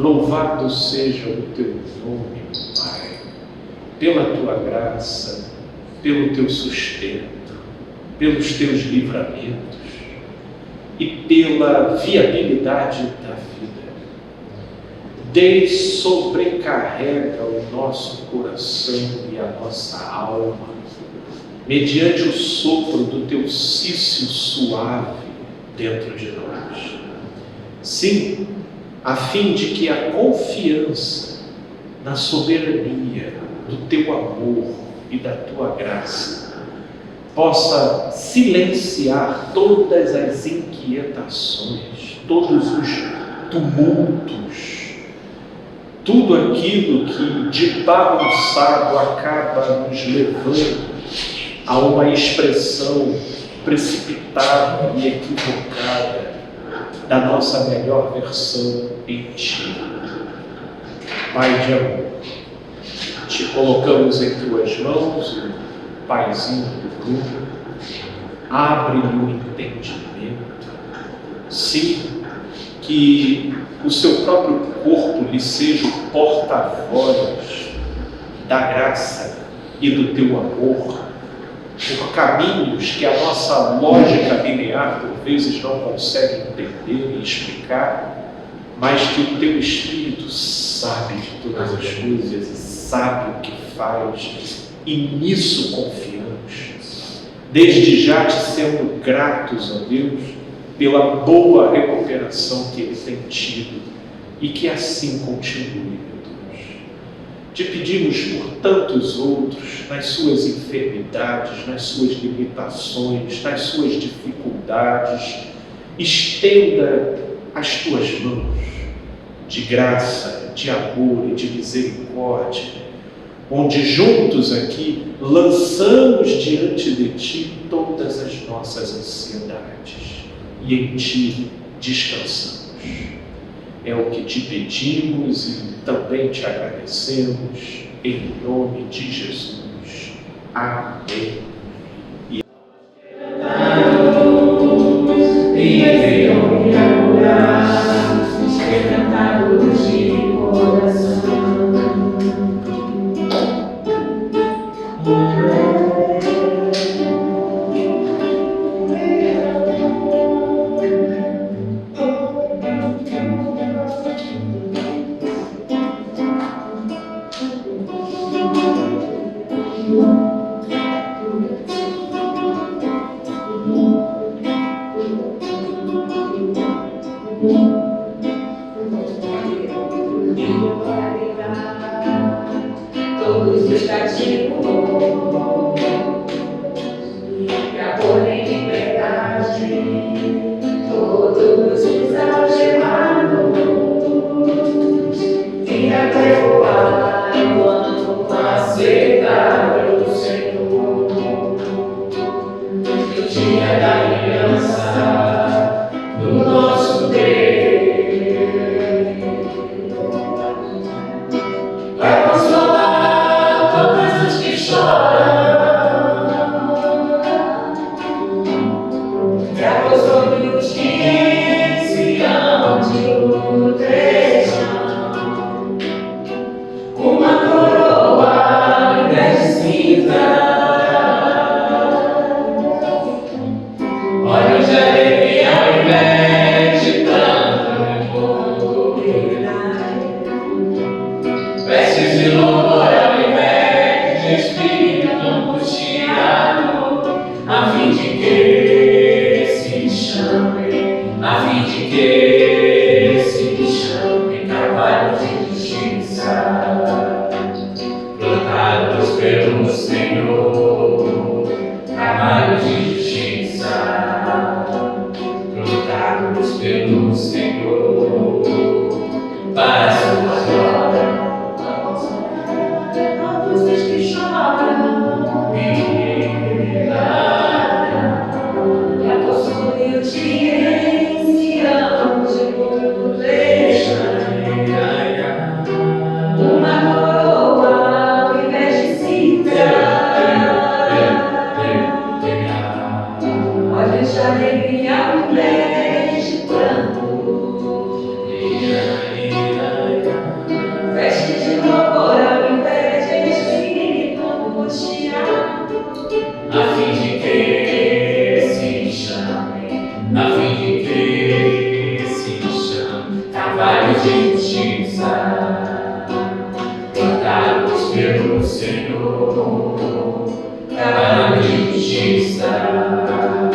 Louvado seja o teu nome, Pai, pela tua graça, pelo teu sustento, pelos teus livramentos e pela viabilidade da vida. Sobrecarrega o nosso coração e a nossa alma, mediante o sopro do teu cício suave dentro de nós. Sim, a fim de que a confiança na soberania do teu amor e da tua graça possa silenciar todas as inquietações, todos os tumultos, tudo aquilo que de bagunçado acaba nos levando a uma expressão precipitada e equivocada da nossa melhor versão em Ti. Pai de amor, te colocamos em Tuas mãos, o paizinho do Bruno, abre-lhe o entendimento, sim, que o seu próprio corpo lhe seja o porta-voz da graça e do Teu amor, por caminhos que a nossa lógica linear por vezes não consegue entender e explicar, mas que o Teu Espírito sabe de todas as coisas e sabe o que faz, e nisso confiamos, desde já te sendo gratos, ó Deus, pela boa recuperação que Ele tem tido, e que assim continue, meu Deus. Te pedimos por tantos outros, nas suas enfermidades, nas suas limitações, nas suas dificuldades, estenda as tuas mãos de graça, de amor e de misericórdia, onde juntos aqui lançamos diante de Ti todas as nossas ansiedades e em Ti descansamos. É o que te pedimos e também te agradecemos, em nome de Jesus. Amém. de justiça,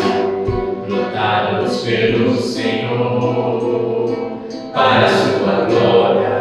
lutados pelo Senhor, para a sua glória.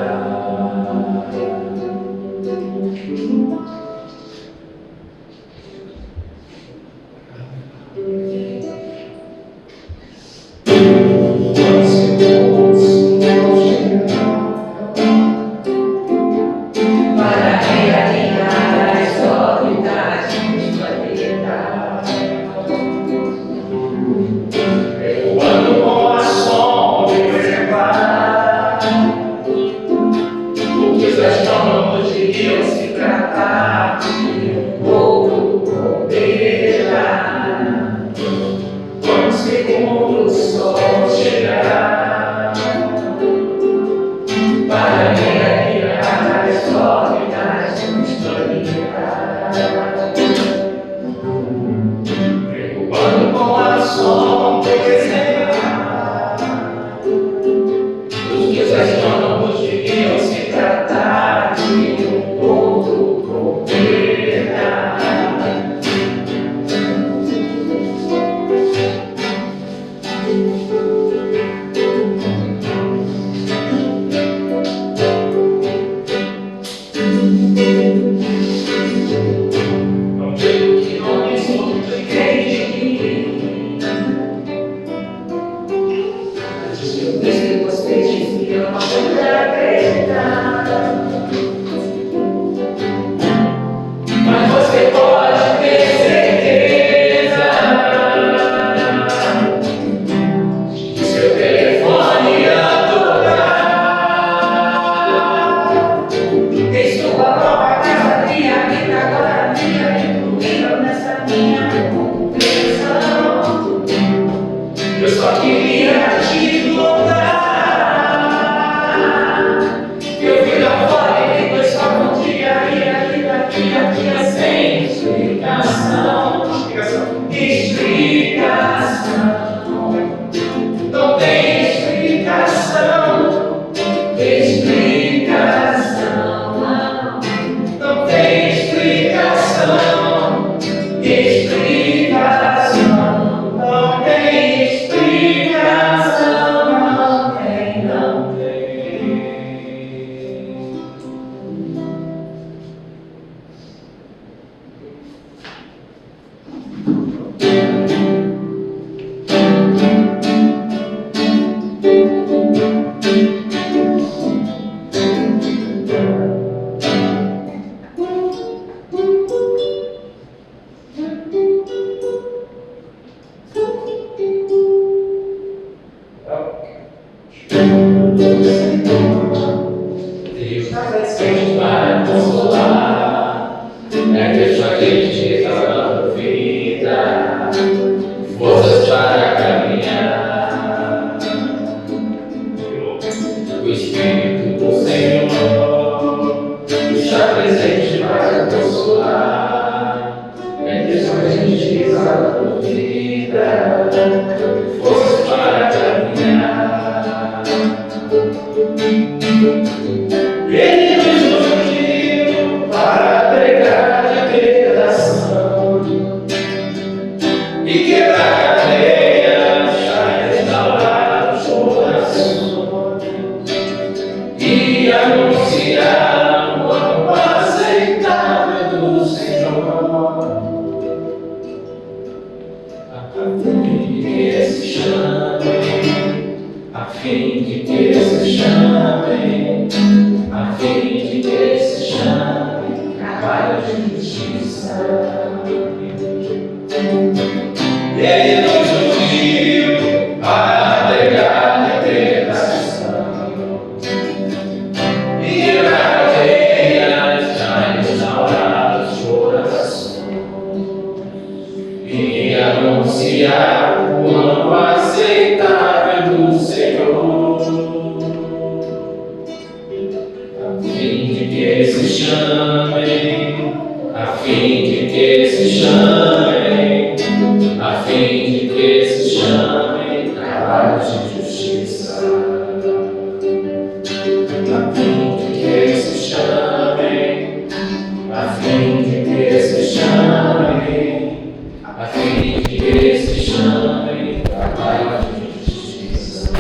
A fim de que se chame a fim de que se chame trabalho de justiça.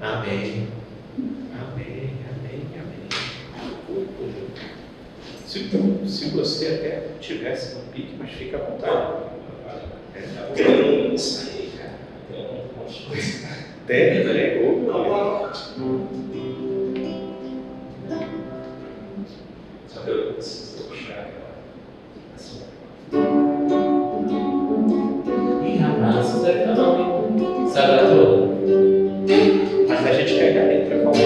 Amém. Amém, amém, amém. Se você até tivesse no pique, mas fica à vontade. Tem, né? Só eu preciso puxar ela. Ih, rapaz, você é tão sabe tudo. Mas a gente pega a letra, calma.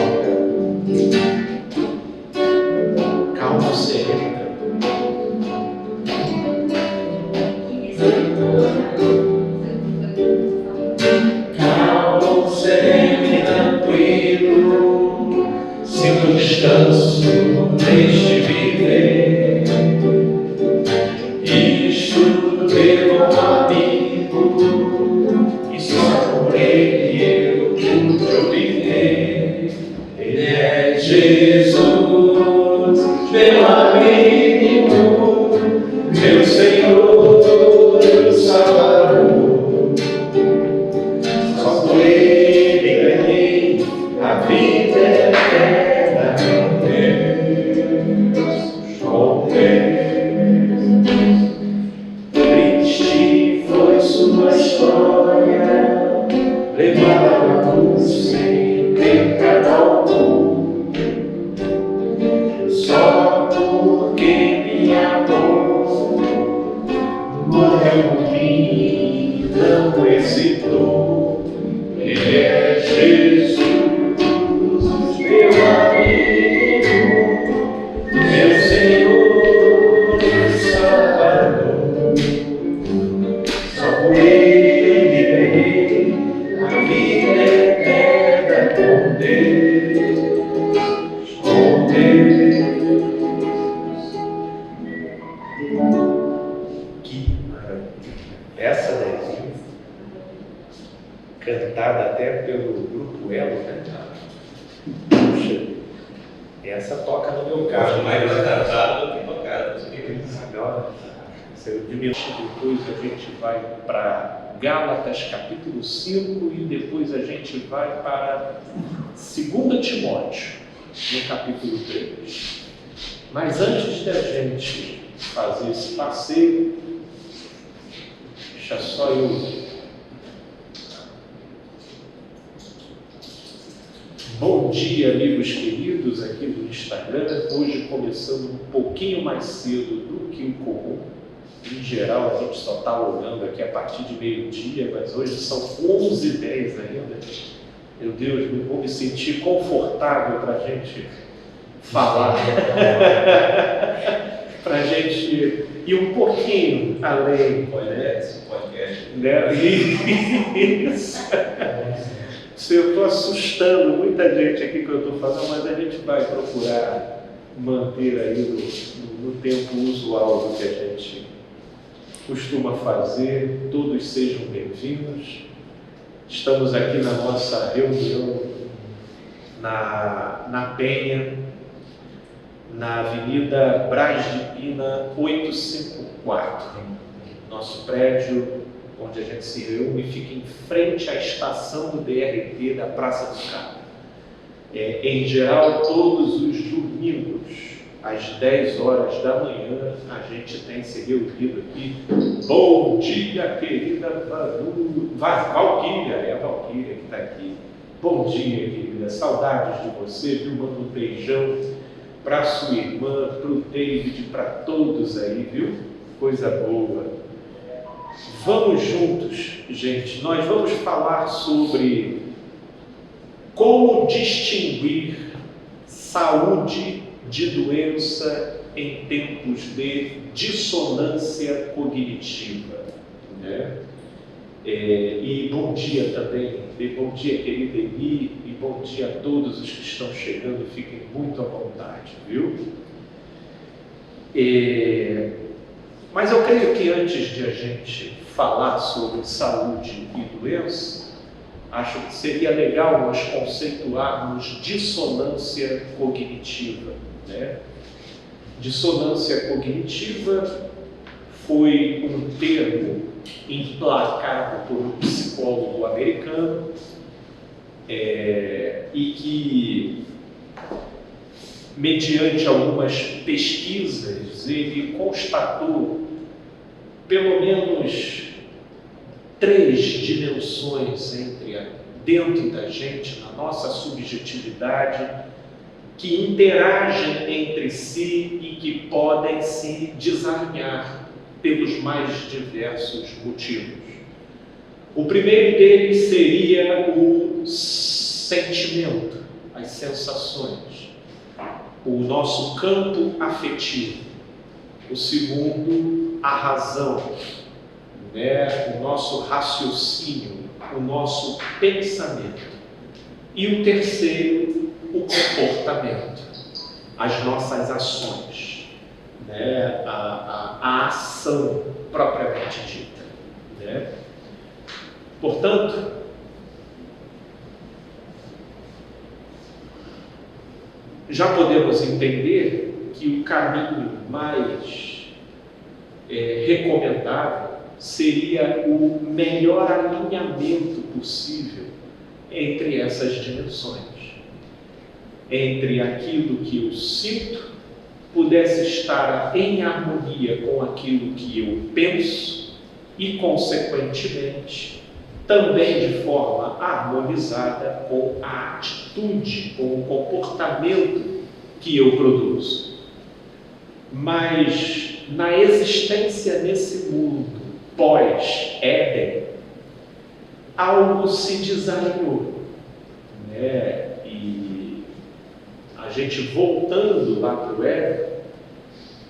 Calma, serena. Calmo, sereno e tranquilo, sinto descanso neste viver. Isto devo ao amigo, e só por ele eu pude obter. Ele é Jesus, meu amigo, meu Senhor, meu Salvador. Só por ele ganhei a vida eterna com Deus. Triste foi sua história, levada à cruz sem pecado algum. Só porque me amou, morreu por mim, não hesitou. Ele é Jesus, meu amigo, meu Senhor, meu Salvador. Só por ele ganhei a vida eterna com Deus, com Deus. Que maravilha! Essa daí, cantada até pelo grupo Elo, né? Puxa, essa toca no meu carro. Mais cantado do que tocado. Agora, depois a gente vai para Gálatas capítulo 5 e depois a gente vai para 2 Timóteo, no capítulo 3. Mas antes da gente fazer esse passeio, deixa só eu... Bom dia, amigos queridos aqui do Instagram. Hoje começando um pouquinho mais cedo do que o comum. Em geral, a gente só está olhando aqui a partir de meio-dia, mas hoje são 11h10 ainda. Meu Deus, vou me sentir confortável para a gente falar, para a gente ir um pouquinho além. Podcast. Né? Isso. Eu estou assustando muita gente aqui que eu estou falando, mas a gente vai procurar manter aí no tempo usual do que a gente costuma fazer. Todos sejam bem-vindos. Estamos aqui na nossa reunião na Penha, na Avenida Braz de Pina 854. Nosso prédio onde a gente se reúne fica em frente à estação do BRT da Praça do Carmo. Em geral, todos os domingos, às 10 horas da manhã, a gente tem se reunido aqui. Bom dia, querida Valquíria, é a Valquíria que está aqui. Bom dia, querida, saudades de você, viu? Manda um beijão para sua irmã, para o David, para todos aí, viu? Coisa boa. Vamos juntos, gente, nós vamos falar sobre como distinguir saúde de doença em tempos de dissonância cognitiva, né? E bom dia também, bom dia, querida Eni, e bom dia a todos os que estão chegando, fiquem muito à vontade, viu? Mas eu creio que antes de a gente falar sobre saúde e doença, acho que seria legal nós conceituarmos dissonância cognitiva, né? Dissonância cognitiva foi um termo emplacado por um psicólogo americano e que, mediante algumas pesquisas, ele constatou pelo menos 3 dimensões dentro da gente, na nossa subjetividade, que interagem entre si e que podem se desalinhar pelos mais diversos motivos. O primeiro deles seria o sentimento, as sensações, o nosso campo afetivo. O segundo, a razão, né? O nosso raciocínio, o nosso pensamento. E o terceiro, o comportamento, as nossas ações, né? A ação propriamente dita, né? Portanto, já podemos entender que o caminho mais recomendável seria o melhor alinhamento possível entre essas dimensões, entre aquilo que eu sinto pudesse estar em harmonia com aquilo que eu penso e, consequentemente, também de forma harmonizada com a atitude, com o comportamento que eu produzo. Mas na existência nesse mundo pós-Éden, algo se desalinhou, né? E a gente voltando lá para o Éden,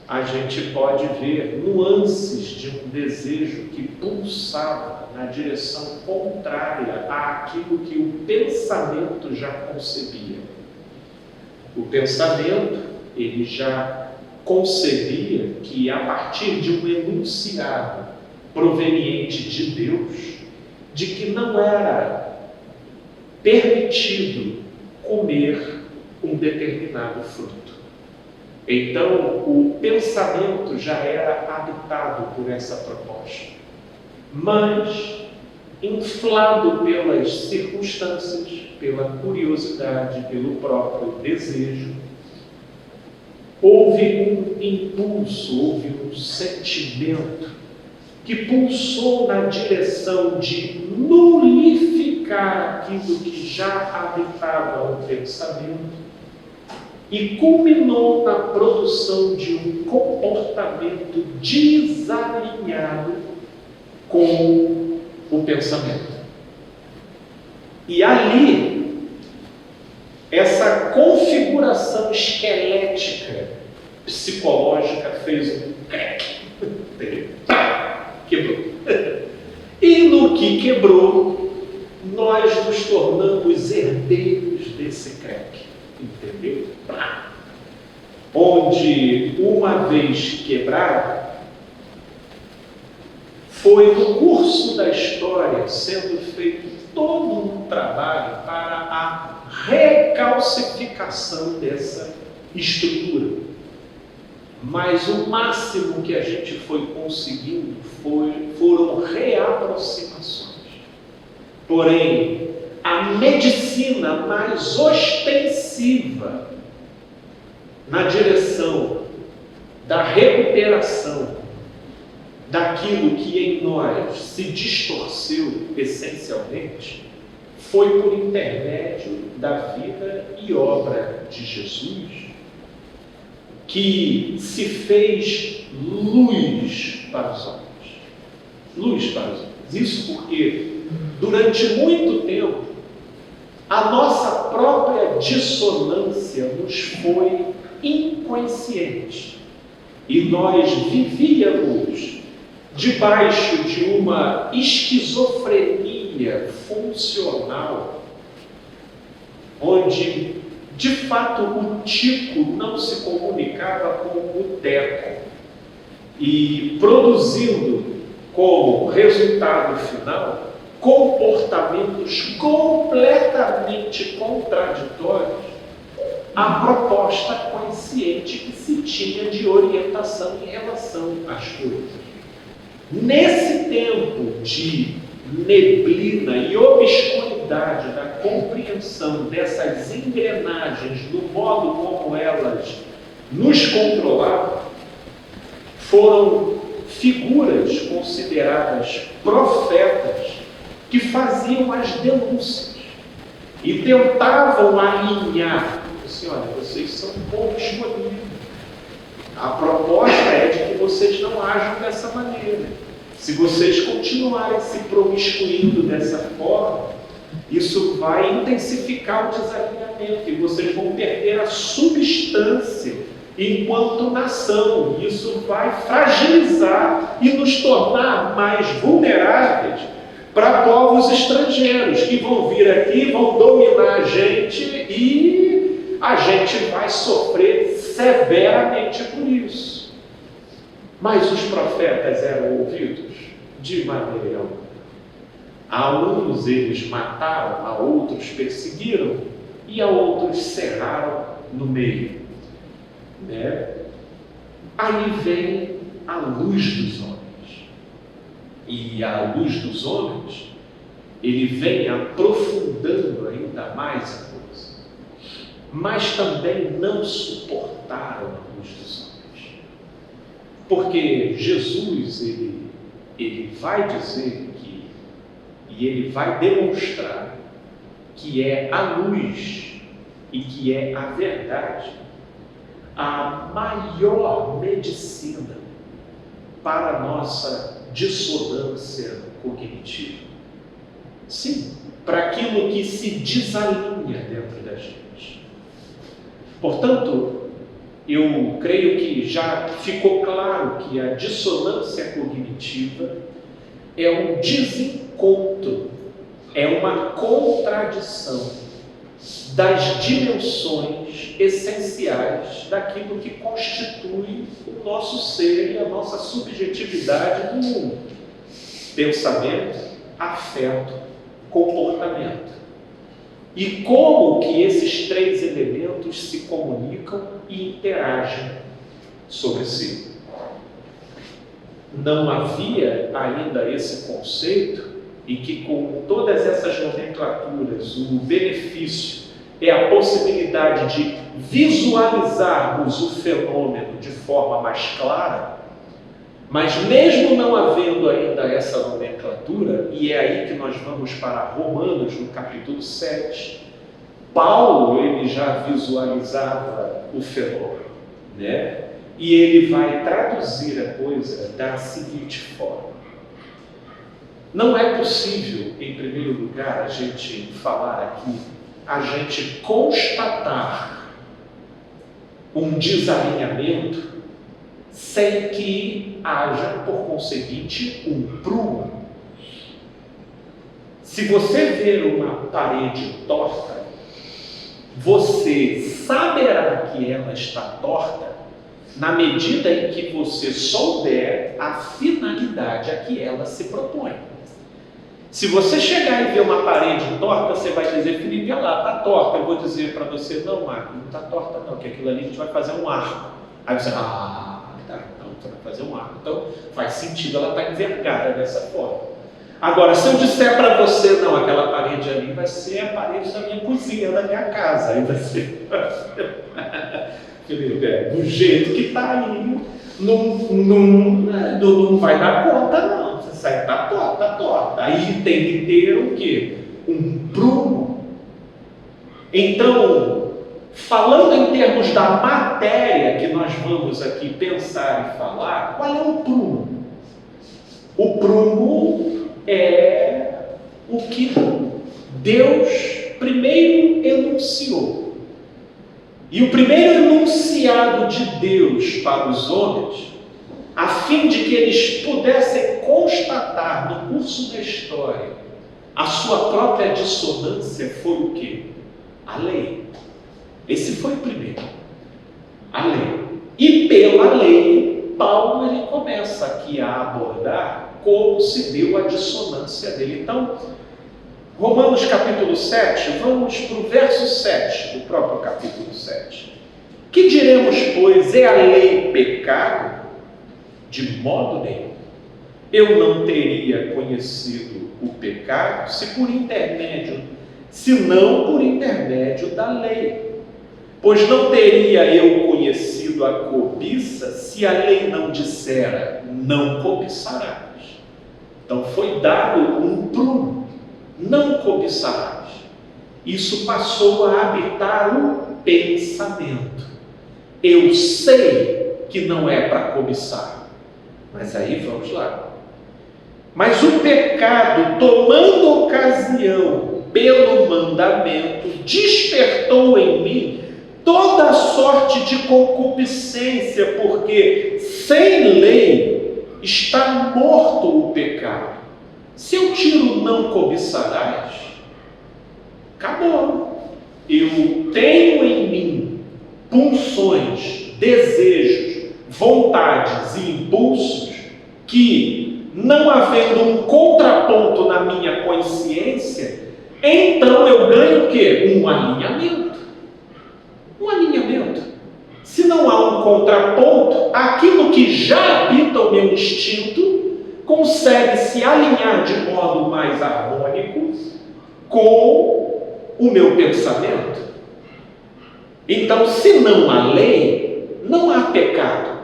a gente pode ver nuances de um desejo que pulsava na direção contrária àquilo que o pensamento já concebia. O pensamento, ele já concebia que, a partir de um enunciado proveniente de Deus, de que não era permitido comer um determinado fruto. Então, o pensamento já era habitado por essa proposta, mas, inflado pelas circunstâncias, pela curiosidade, pelo próprio desejo, houve um impulso, houve um sentimento que pulsou na direção de nulificar aquilo que já habitava o pensamento e culminou na produção de um comportamento desalinhado com o pensamento. E ali, essa configuração esquelética, psicológica, fez um crack, quebrou. E no que quebrou, nós nos tornamos herdeiros desse crack, entendeu? Onde, uma vez quebrado, foi no curso da história sendo feito todo um trabalho para a recalcificação dessa estrutura. Mas o máximo que a gente foi conseguindo foram reaproximações. Porém, a medicina mais ostensiva na direção da recuperação daquilo que em nós se distorceu essencialmente foi por intermédio da vida e obra de Jesus, que se fez luz para os homens. Luz para os homens. Isso porque, durante muito tempo, a nossa própria dissonância nos foi inconsciente. E nós vivíamos debaixo de uma esquizofrenia funcional, onde, de fato, o tico não se comunicava com o teco, e produzindo como resultado final comportamentos completamente contraditórios à proposta consciente que se tinha de orientação em relação às coisas. Nesse tempo de neblina e obscuridade da compreensão dessas engrenagens, do modo como elas nos controlavam, foram figuras consideradas profetas que faziam as denúncias e tentavam alinhar. Assim, olha, vocês são um povo escolhido. A proposta é de que vocês não ajam dessa maneira. Se vocês continuarem se promiscuindo dessa forma, isso vai intensificar o desalinhamento e vocês vão perder a substância enquanto nação. Isso vai fragilizar e nos tornar mais vulneráveis para povos estrangeiros que vão vir aqui, vão dominar a gente e a gente vai sofrer severamente por isso. Mas os profetas eram ouvidos de maneira alguma. A uns eles mataram, a outros perseguiram e a outros cerraram no meio. Aí vem a luz dos homens. E a luz dos homens, ele vem aprofundando ainda mais a coisa. Mas também não suportaram a luz dos homens. Porque Jesus, ele vai dizer que, e ele vai demonstrar que é a luz e que é a verdade, a maior medicina para a nossa dissonância cognitiva. Sim, para aquilo que se desalinha dentro da gente. Portanto, eu creio que já ficou claro que a dissonância cognitiva é um desencontro, é uma contradição das dimensões essenciais daquilo que constitui o nosso ser e a nossa subjetividade no mundo: pensamento, afeto, comportamento. E como que esses três elementos se comunicam e interagem sobre si. Não havia ainda esse conceito, e que com todas essas nomenclaturas o benefício é a possibilidade de visualizarmos o fenômeno de forma mais clara. Mas mesmo não havendo ainda essa nomenclatura, e é aí que nós vamos para Romanos, no capítulo 7, Paulo ele já visualizava o fenômeno, E ele vai traduzir a coisa da seguinte forma: não é possível, em primeiro lugar, a gente falar aqui, a gente constatar um desalinhamento sem que haja, por conseguinte, um prumo. Se você ver uma parede torta, você saberá que ela está torta na medida em que você souber a finalidade a que ela se propõe. Se você chegar e ver uma parede torta, você vai dizer: Felipe, olha lá, está torta. Eu vou dizer para você: não, Marco, não está torta não, que aquilo ali a gente vai fazer um arco. Aí você: tá, então você vai fazer um arco. Então faz sentido ela estar envergada dessa forma. Agora, se eu disser para você: não, aquela parede ali vai ser a parede da minha cozinha, da minha casa, aí vai ser Felipe, do jeito que está aí, não vai dar conta não. Está torta. Aí tem que ter o quê? Um prumo. Então, falando em termos da matéria que nós vamos aqui pensar e falar, qual é o prumo? O prumo é o que Deus primeiro enunciou. E o primeiro enunciado de Deus para os homens, a fim de que eles pudessem constatar no curso da história a sua própria dissonância, foi o quê? A lei. Esse foi o primeiro. A lei. E pela lei, Paulo ele começa aqui a abordar como se deu a dissonância dele. Então, Romanos capítulo 7, vamos para o verso 7 do próprio capítulo 7. Que diremos, pois, é a lei pecado? De modo nenhum. Eu não teria conhecido o pecado se não por intermédio da lei. Pois não teria eu conhecido a cobiça se a lei não dissera, não cobiçarás. Então foi dado um prumo, não cobiçarás. Isso passou a habitar o pensamento. Eu sei que não é para cobiçar, mas aí vamos lá. Mas o pecado, tomando ocasião pelo mandamento, despertou em mim toda a sorte de concupiscência, porque sem lei está morto o pecado. Se eu tiro não cobiçarás, acabou. Eu tenho em mim pulsões, desejos, vontades e impulsos que, não havendo um contraponto na minha consciência, então eu ganho o quê? Um alinhamento. Um alinhamento. Se não há um contraponto, aquilo que já habita o meu instinto consegue se alinhar de modo mais harmônico com o meu pensamento. Então, se não há lei, não há pecado.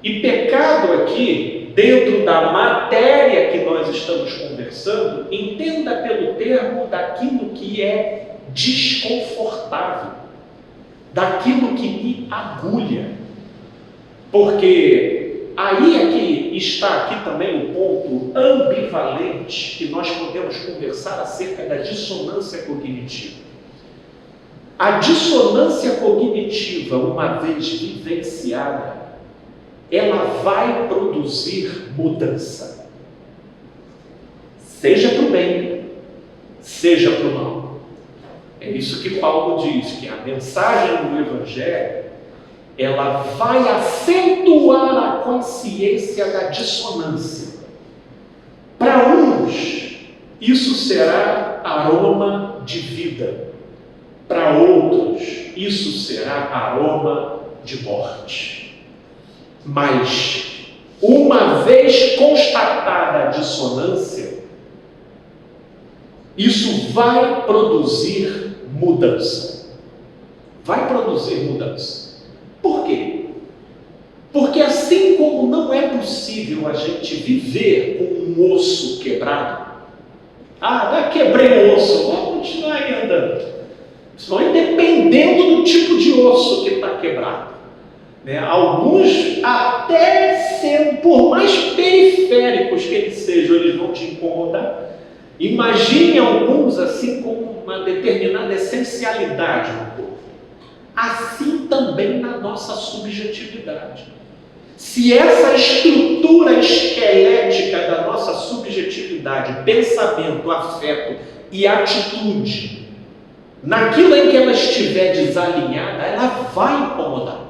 E pecado aqui, dentro da matéria que nós estamos conversando, entenda pelo termo daquilo que é desconfortável, daquilo que me agulha. Porque aí é que está aqui também o ponto ambivalente que nós podemos conversar acerca da dissonância cognitiva. A dissonância cognitiva, uma vez vivenciada, ela vai produzir mudança. Seja para o bem, seja para o mal. É isso que Paulo diz, que a mensagem do Evangelho, ela vai acentuar a consciência da dissonância. Para uns, isso será aroma de vida. Para outros, isso será aroma de morte. Mas, uma vez constatada a dissonância, isso vai produzir mudança. Vai produzir mudança. Por quê? Porque assim como não é possível a gente viver com um osso quebrado, quebrei o osso, vamos continuar aí andando. Isso vai dependendo do tipo de osso que está quebrado. Alguns, até sendo, por mais periféricos que eles sejam, eles vão te incomodar. Imagine alguns assim com uma determinada essencialidade no corpo. Assim também na nossa subjetividade. Se essa estrutura esquelética da nossa subjetividade, pensamento, afeto e atitude, naquilo em que ela estiver desalinhada, ela vai incomodar.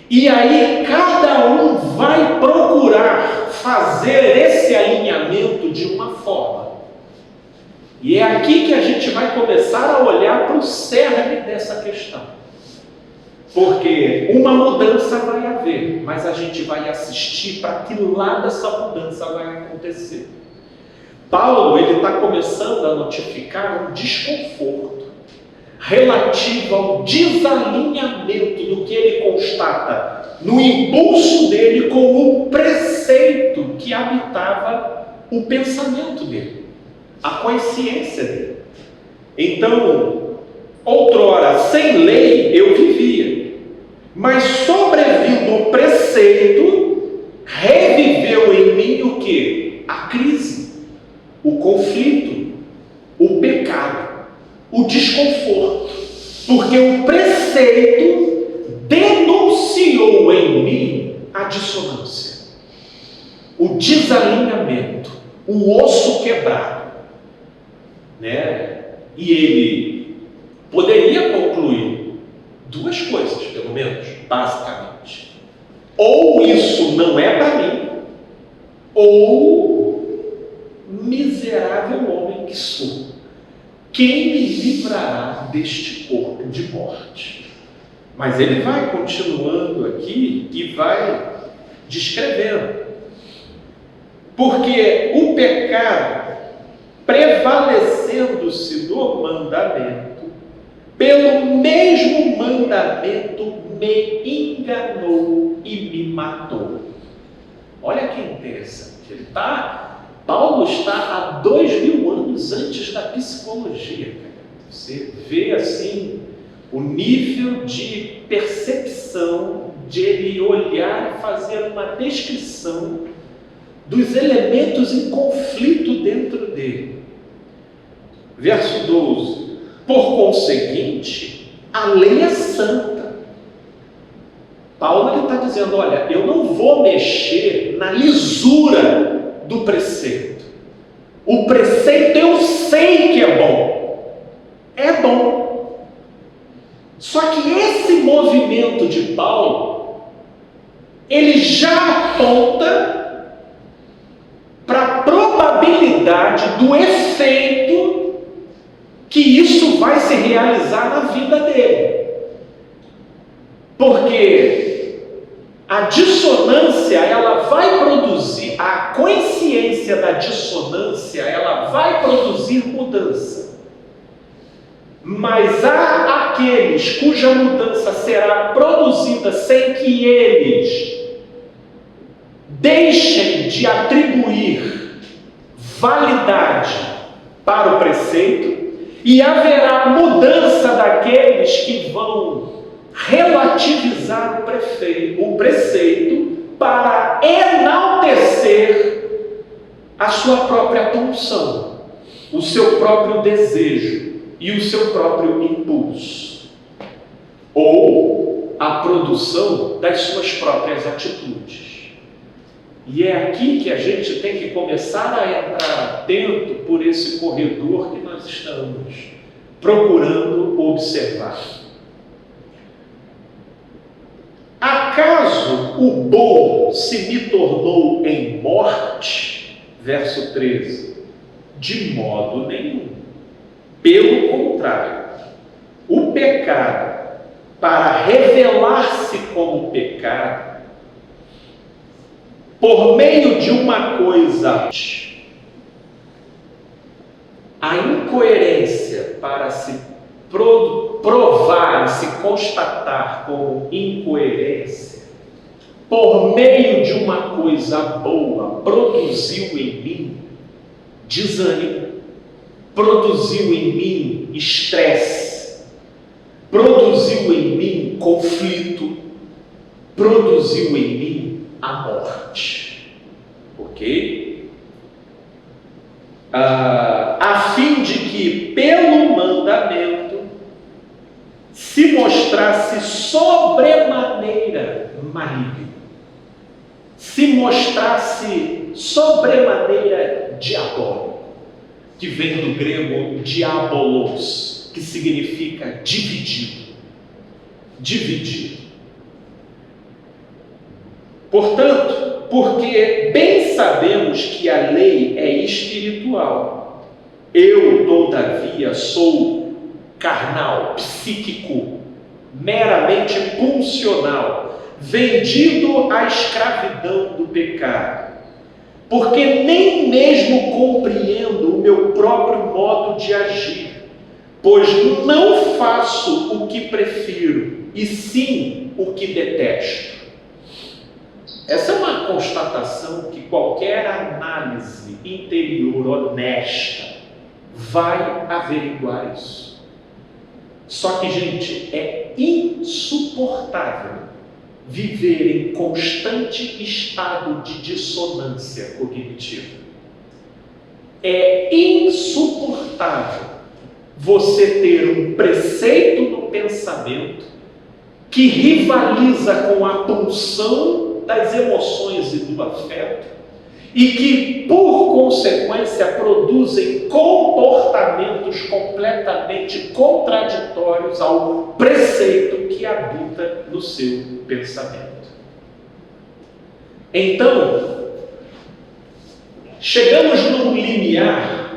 E aí cada um vai procurar fazer esse alinhamento de uma forma. E é aqui que a gente vai começar a olhar para o cerne dessa questão. Porque uma mudança vai haver, mas a gente vai assistir para que lado essa mudança vai acontecer. Paulo, ele está começando a notificar um desconforto relativo ao desalinhamento do que ele constata no impulso dele com o preceito que habitava o pensamento dele, a consciência dele. Então, outrora, sem lei eu vivia, mas sobrevindo o preceito, reviveu em mim o quê? A crise, o conflito, o pecado, o desconforto, porque o preceito denunciou em mim a dissonância, o desalinhamento, o osso quebrado, E ele poderia concluir duas coisas, pelo menos, basicamente. Ou isso não é para mim, ou miserável homem que sou, quem me livrará deste corpo de morte? Mas ele vai continuando aqui e vai descrevendo. Porque o pecado, prevalecendo-se do mandamento, pelo mesmo mandamento me enganou e me matou. Olha que interessante. Paulo está há 2000 anos antes da psicologia. Você vê assim o nível de percepção, de ele olhar e fazer uma descrição dos elementos em conflito dentro dele. Verso 12. Por conseguinte, a lei é santa. Paulo está dizendo, olha, eu não vou mexer na lisura do preceito. O preceito eu sei que é bom. É bom. Só que esse movimento de Paulo, ele já aponta para a probabilidade do efeito que isso vai se realizar na vida dele. Porque a dissonância, ela vai produzir, a consciência da dissonância, ela vai produzir mudança. Mas há aqueles cuja mudança será produzida sem que eles deixem de atribuir validade para o preceito, e haverá mudança daqueles que vão relativizar o preceito para enaltecer a sua própria pulsão, o seu próprio desejo e o seu próprio impulso, ou a produção das suas próprias atitudes. E é aqui que a gente tem que começar a entrar atento por esse corredor que nós estamos procurando observar. Acaso o bom se me tornou em morte? Verso 13. De modo nenhum. Pelo contrário, o pecado, para revelar-se como pecado, por meio de uma coisa, a incoerência para se provar e se constatar como incoerência, por meio de uma coisa boa, produziu em mim desânimo, produziu em mim estresse, produziu em mim conflito, produziu em mim a morte. Ok? A fim de que, pelo mandamento, se mostrasse sobremaneira maligno, se mostrasse sobremaneira diabólico, que vem do grego diabolos, que significa dividido. Dividido. Portanto, porque bem sabemos que a lei é espiritual, eu, todavia, sou carnal, psíquico, meramente pulsional, vendido à escravidão do pecado, porque nem mesmo compreendo o meu próprio modo de agir, pois não faço o que prefiro, e sim o que detesto. Essa é uma constatação que qualquer análise interior honesta vai averiguar isso. Só que, gente, é insuportável viver em constante estado de dissonância cognitiva. É insuportável você ter um preceito no pensamento que rivaliza com a pulsão das emoções e do afeto, e que, por consequência, produzem comportamentos completamente contraditórios ao preceito que habita no seu pensamento. Então, chegamos num limiar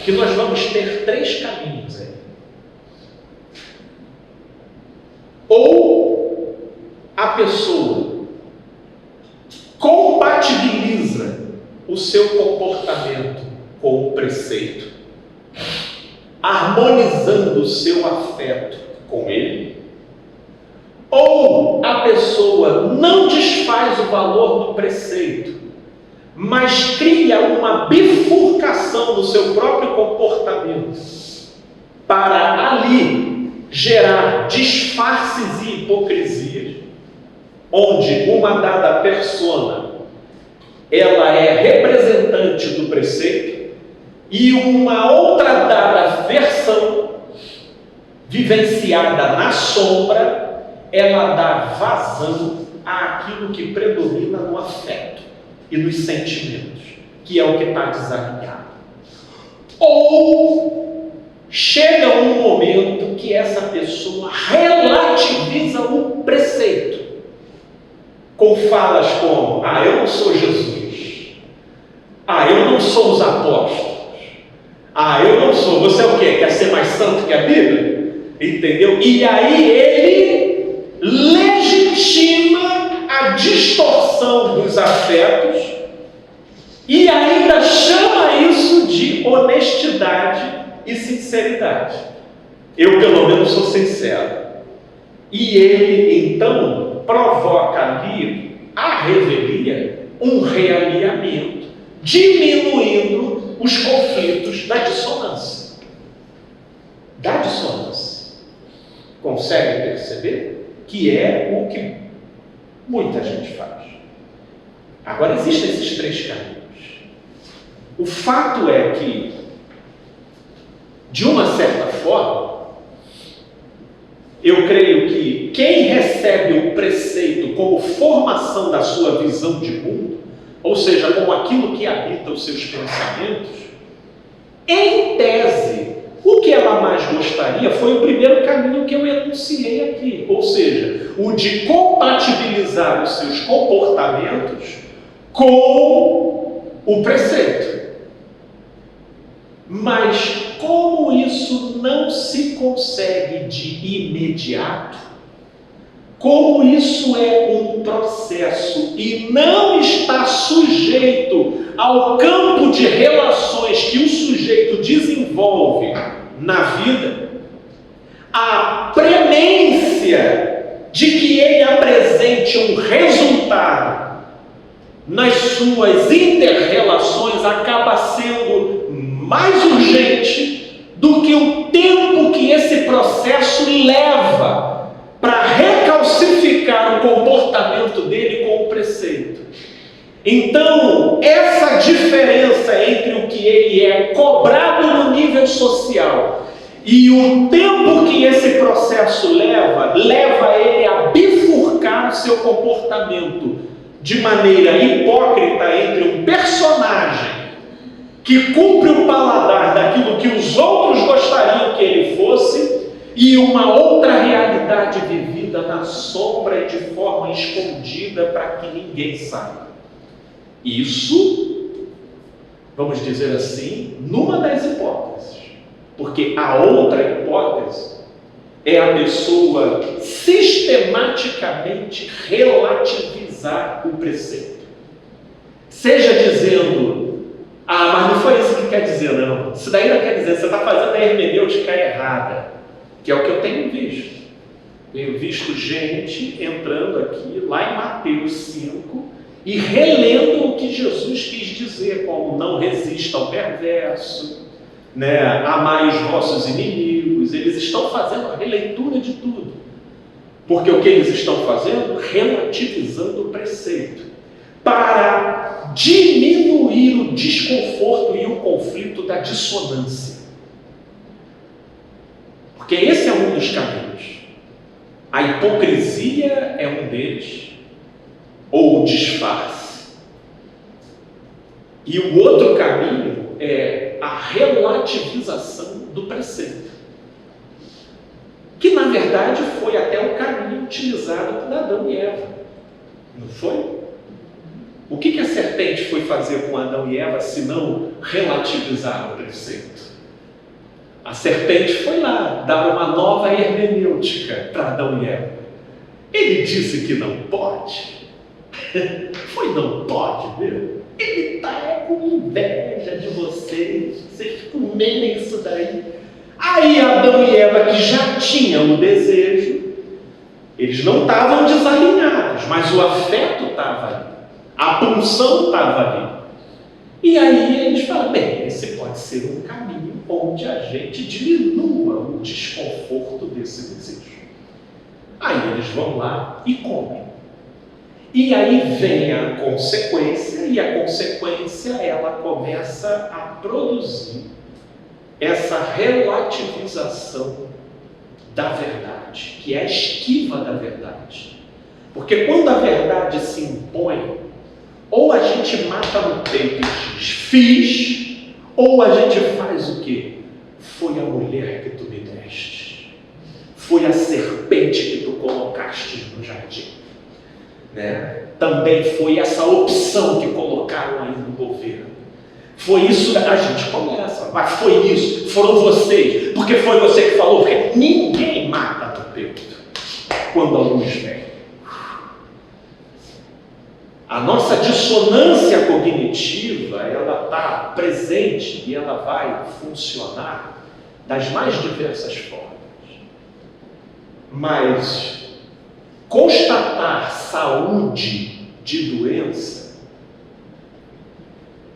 que nós vamos ter 3 caminhos aí. Ou a pessoa compatibiliza o seu comportamento com o preceito, harmonizando o seu afeto com ele, ou a pessoa não desfaz o valor do preceito, mas cria uma bifurcação no seu próprio comportamento para ali gerar disfarces e hipocrisias, onde uma dada persona ela é representante do preceito e uma outra dada versão vivenciada na sombra, ela dá vazão àquilo que predomina no afeto e nos sentimentos, que é o que está desalinhado. Ou chega um momento que essa pessoa relativiza o preceito, com falas como: eu não sou Jesus, eu não sou os apóstolos, eu não sou, você é o quê? Quer ser mais santo que a Bíblia? Entendeu? E aí ele legitima a distorção dos afetos e ainda chama isso de honestidade e sinceridade. Eu, pelo menos, sou sincero. E ele, então, provoca ali a revelia, um realinhamento, diminuindo os conflitos da dissonância. Consegue perceber? Que é o que muita gente faz. Agora, existem esses 3 caminhos. O fato é que, de uma certa forma, eu creio que quem recebe o preceito como formação da sua visão de mundo, ou seja, como aquilo que habita os seus pensamentos, em tese, o que ela mais gostaria foi o primeiro caminho que eu enunciei aqui, ou seja, o de compatibilizar os seus comportamentos com o preceito. Mas como isso não se consegue de imediato, como isso é um processo e não está sujeito ao campo de relações que o sujeito desenvolve na vida, a premência de que ele apresente um resultado nas suas inter-relações acaba sendo mais urgente do que o tempo que esse processo leva para recalcificar o comportamento dele com o preceito. Então, essa diferença entre o que ele é cobrado no nível social e o tempo que esse processo leva ele a bifurcar o seu comportamento de maneira hipócrita entre um personagem que cumpre o paladar daquilo que os outros gostariam que ele fosse e uma outra realidade vivida na sombra e de forma escondida para que ninguém saiba. Isso, vamos dizer assim, numa das hipóteses, porque a outra hipótese é a pessoa sistematicamente relativizar o preceito, seja dizendo: mas não foi isso que quer dizer, não. Isso daí não quer dizer, você está fazendo a hermenêutica errada, que é o que eu tenho visto. Tenho visto gente entrando aqui, lá em Mateus 5, e relendo o que Jesus quis dizer, como não resista ao perverso, amai os vossos inimigos. Eles estão fazendo a releitura de tudo. Porque o que eles estão fazendo? Relativizando o preceito, para diminuir o desconforto e o conflito da dissonância. Porque esse é um dos caminhos. A hipocrisia é um deles, ou o disfarce. E o outro caminho é a relativização do preceito, que na verdade foi até o caminho utilizado por Adão e Eva, não foi? O que a serpente foi fazer com Adão e Eva, se não relativizar o preceito? A serpente foi lá dar uma nova hermenêutica para Adão e Eva. Ele disse que não pode. Foi não pode mesmo. Ele está com inveja de vocês comerem isso daí. Aí Adão e Eva, que já tinham o desejo, eles não estavam desalinhados, mas o afeto estava ali, a pulsão estava ali. E aí eles falam, bem, esse pode ser um caminho onde a gente diminua o desconforto desse desejo. Aí eles vão lá e comem. E aí vem a consequência, e a consequência ela começa a produzir essa relativização da verdade, que é a esquiva da verdade. Porque quando a verdade se impõe, ou a gente mata no peito e diz, fiz, ou a gente faz o quê? Foi a mulher que tu me deste, foi a serpente que tu colocaste no jardim, né? Também foi essa opção que colocaram aí no governo. Foi isso, a gente começa, mas foi isso, foram vocês, porque foi você que falou, porque ninguém mata no peito quando a luz vem. A nossa dissonância cognitiva, ela está presente e ela vai funcionar das mais diversas formas. Mas constatar saúde de doença,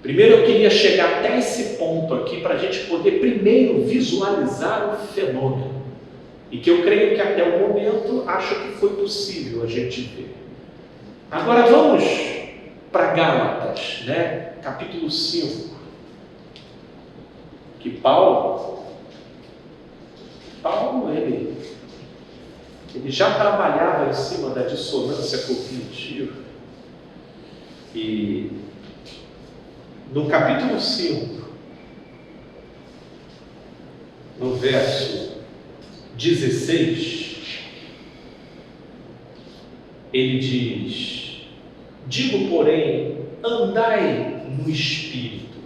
primeiro eu queria chegar até esse ponto aqui para a gente poder primeiro visualizar o fenômeno. E que eu creio que até o momento acho que foi possível a gente ver. Agora vamos para Gálatas, né? Capítulo 5. Que Paulo ele já trabalhava em cima da dissonância cognitiva. E no capítulo 5, no verso 16, ele diz: digo, porém, andai no Espírito,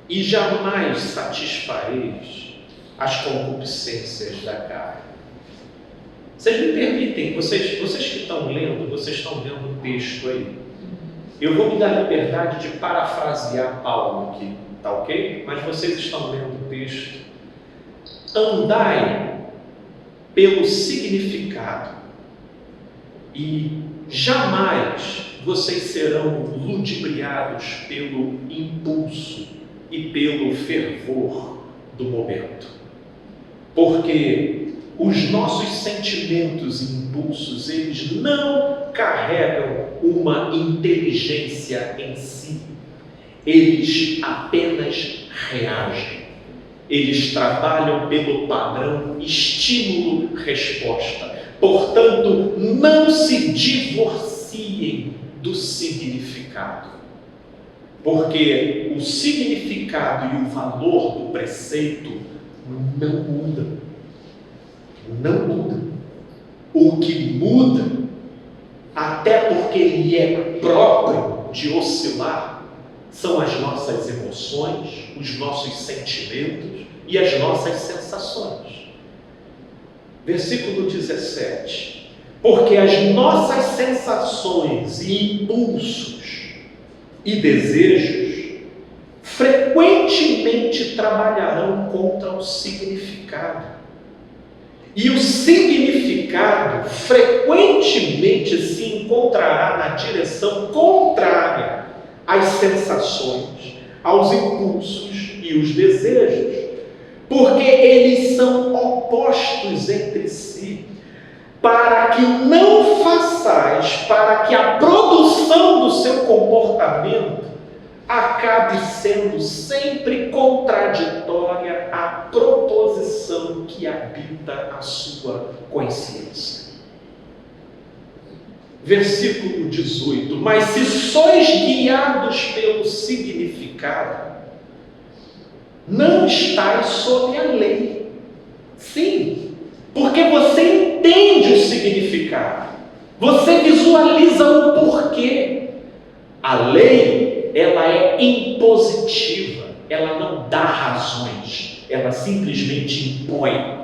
e jamais satisfareis as concupiscências da carne. Vocês me permitem, vocês que estão lendo, vocês estão vendo o texto aí. Eu vou me dar liberdade de parafrasear Paulo aqui, tá ok? Mas vocês estão lendo o texto. Andai pelo significado, e jamais vocês serão ludibriados pelo impulso e pelo fervor do momento. Porque os nossos sentimentos e impulsos, eles não carregam uma inteligência em si. Eles apenas reagem. Eles trabalham pelo padrão estímulo-resposta. Portanto, não se divorciem do significado. Porque o significado e o valor do preceito não mudam. Não muda. O que muda, até porque ele é próprio de oscilar, são as nossas emoções, os nossos sentimentos e as nossas sensações. Versículo 17. Porque as nossas sensações e impulsos e desejos frequentemente trabalharão contra o significado. E o significado frequentemente se encontrará na direção contrária às sensações, aos impulsos e os desejos, porque eles são opostos entre si, para que não façais, para que a produção do seu comportamento acabe sendo sempre contraditória à proposição que habita a sua consciência. Versículo 18. Mas se sois guiados pelo significado, não estáis sob a lei. Sim, porque você entende o significado, você visualiza o porquê. A lei, ela é impositiva, ela não dá razões, ela simplesmente impõe.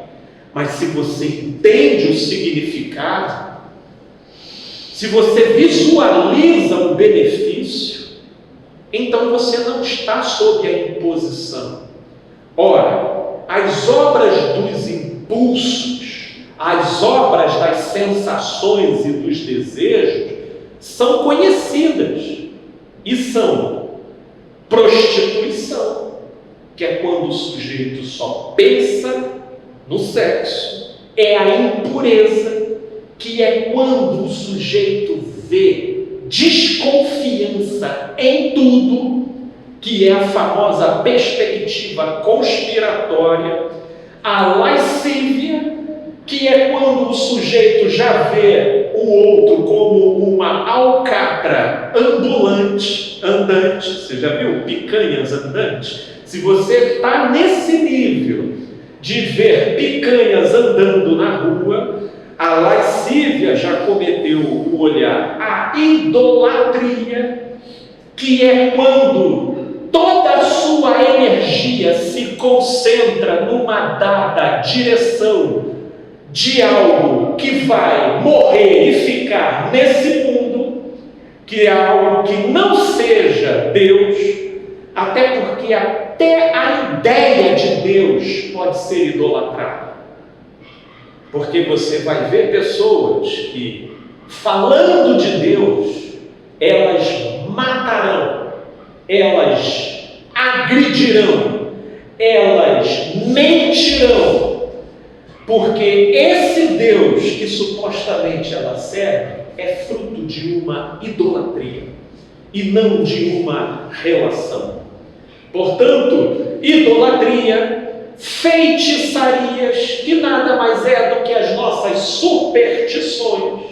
Mas se você entende o significado, se você visualiza o benefício, então você não está sob a imposição. Ora, as obras dos impulsos, as obras das sensações e dos desejos são conhecidas e são prostituição, que é quando o sujeito só pensa no sexo, é a impureza, que é quando o sujeito vê desconfiança em tudo, que é a famosa perspectiva conspiratória, a lascívia, que é quando o sujeito já vê o outro como uma alcatra andante. Você já viu picanhas andantes? Se você está nesse nível de ver picanhas andando na rua, a lascívia já cometeu o olhar. A idolatria, que é quando toda a sua energia se concentra numa dada direção de algo que vai morrer e ficar nesse mundo, que é algo que não seja Deus, até porque até a ideia de Deus pode ser idolatrada. Porque você vai ver pessoas que, falando de Deus, elas matarão, elas agredirão, elas mentirão, porque esse Deus que supostamente ela serve é fruto de uma idolatria e não de uma relação. Portanto, idolatria, feitiçarias, que nada mais é do que as nossas superstições,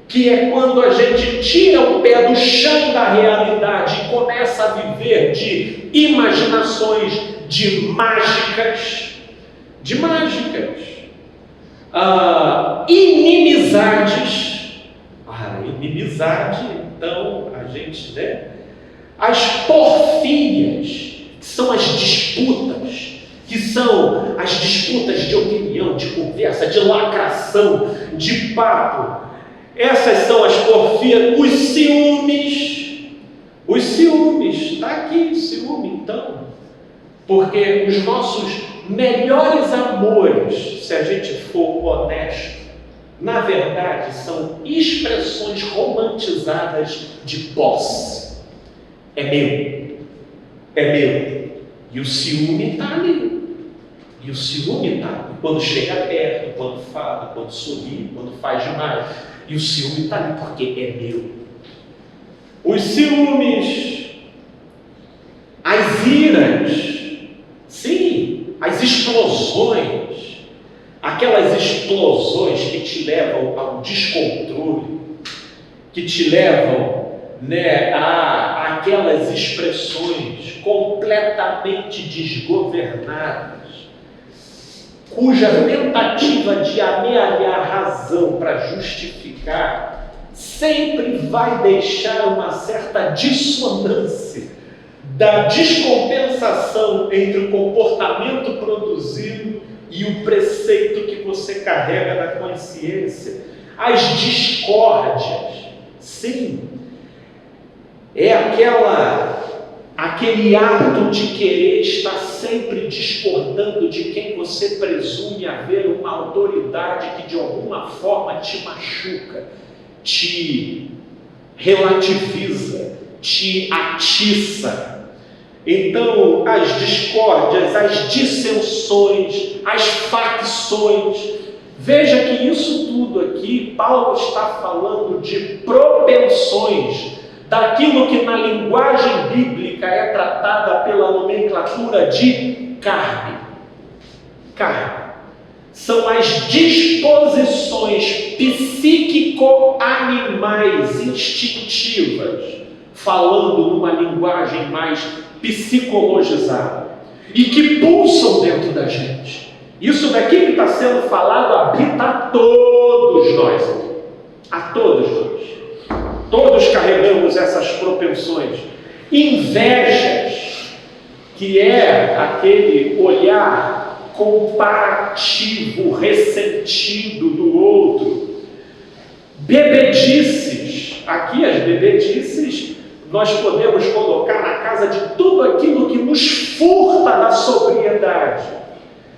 que é quando a gente tira o pé do chão da realidade e começa a viver de imaginações, de mágicas, inimizades. Inimizade, então, a gente, as porfias, que são as disputas, de opinião, de conversa, de lacração, de papo. Essas são as porfias. Os ciúmes, está aqui o ciúme, então, porque os nossos melhores amores, se a gente for honesto, na verdade são expressões romantizadas de posse. É meu. E o ciúme está ali. Quando chega perto, quando fala, quando sorri, quando faz demais. E o ciúme está ali porque é meu. Os ciúmes, as iras, sim, as explosões, aquelas explosões que te levam ao descontrole, que te levam a aquelas expressões completamente desgovernadas, cuja tentativa de amealhar razão para justificar sempre vai deixar uma certa dissonância da descompensação entre o comportamento produzido e o preceito que você carrega na consciência. As discórdias, sim, é aquele ato de querer estar sempre discordando de quem você presume haver uma autoridade que de alguma forma te machuca, te relativiza, te atiça. Então, as discórdias, as dissensões, as facções, veja que isso tudo aqui, Paulo está falando de propensões, daquilo que na linguagem bíblica é tratada pela nomenclatura de carne. São as disposições psíquico-animais, instintivas, falando numa linguagem mais psicologizada, e que pulsam dentro da gente. Isso daqui que está sendo falado habita a todos nós. A todos nós. Todos carregamos essas propensões. Invejas, que é aquele olhar comparativo, ressentido do outro. Bebedices, aqui as bebedices nós podemos colocar na casa de tudo aquilo que nos furta da sobriedade.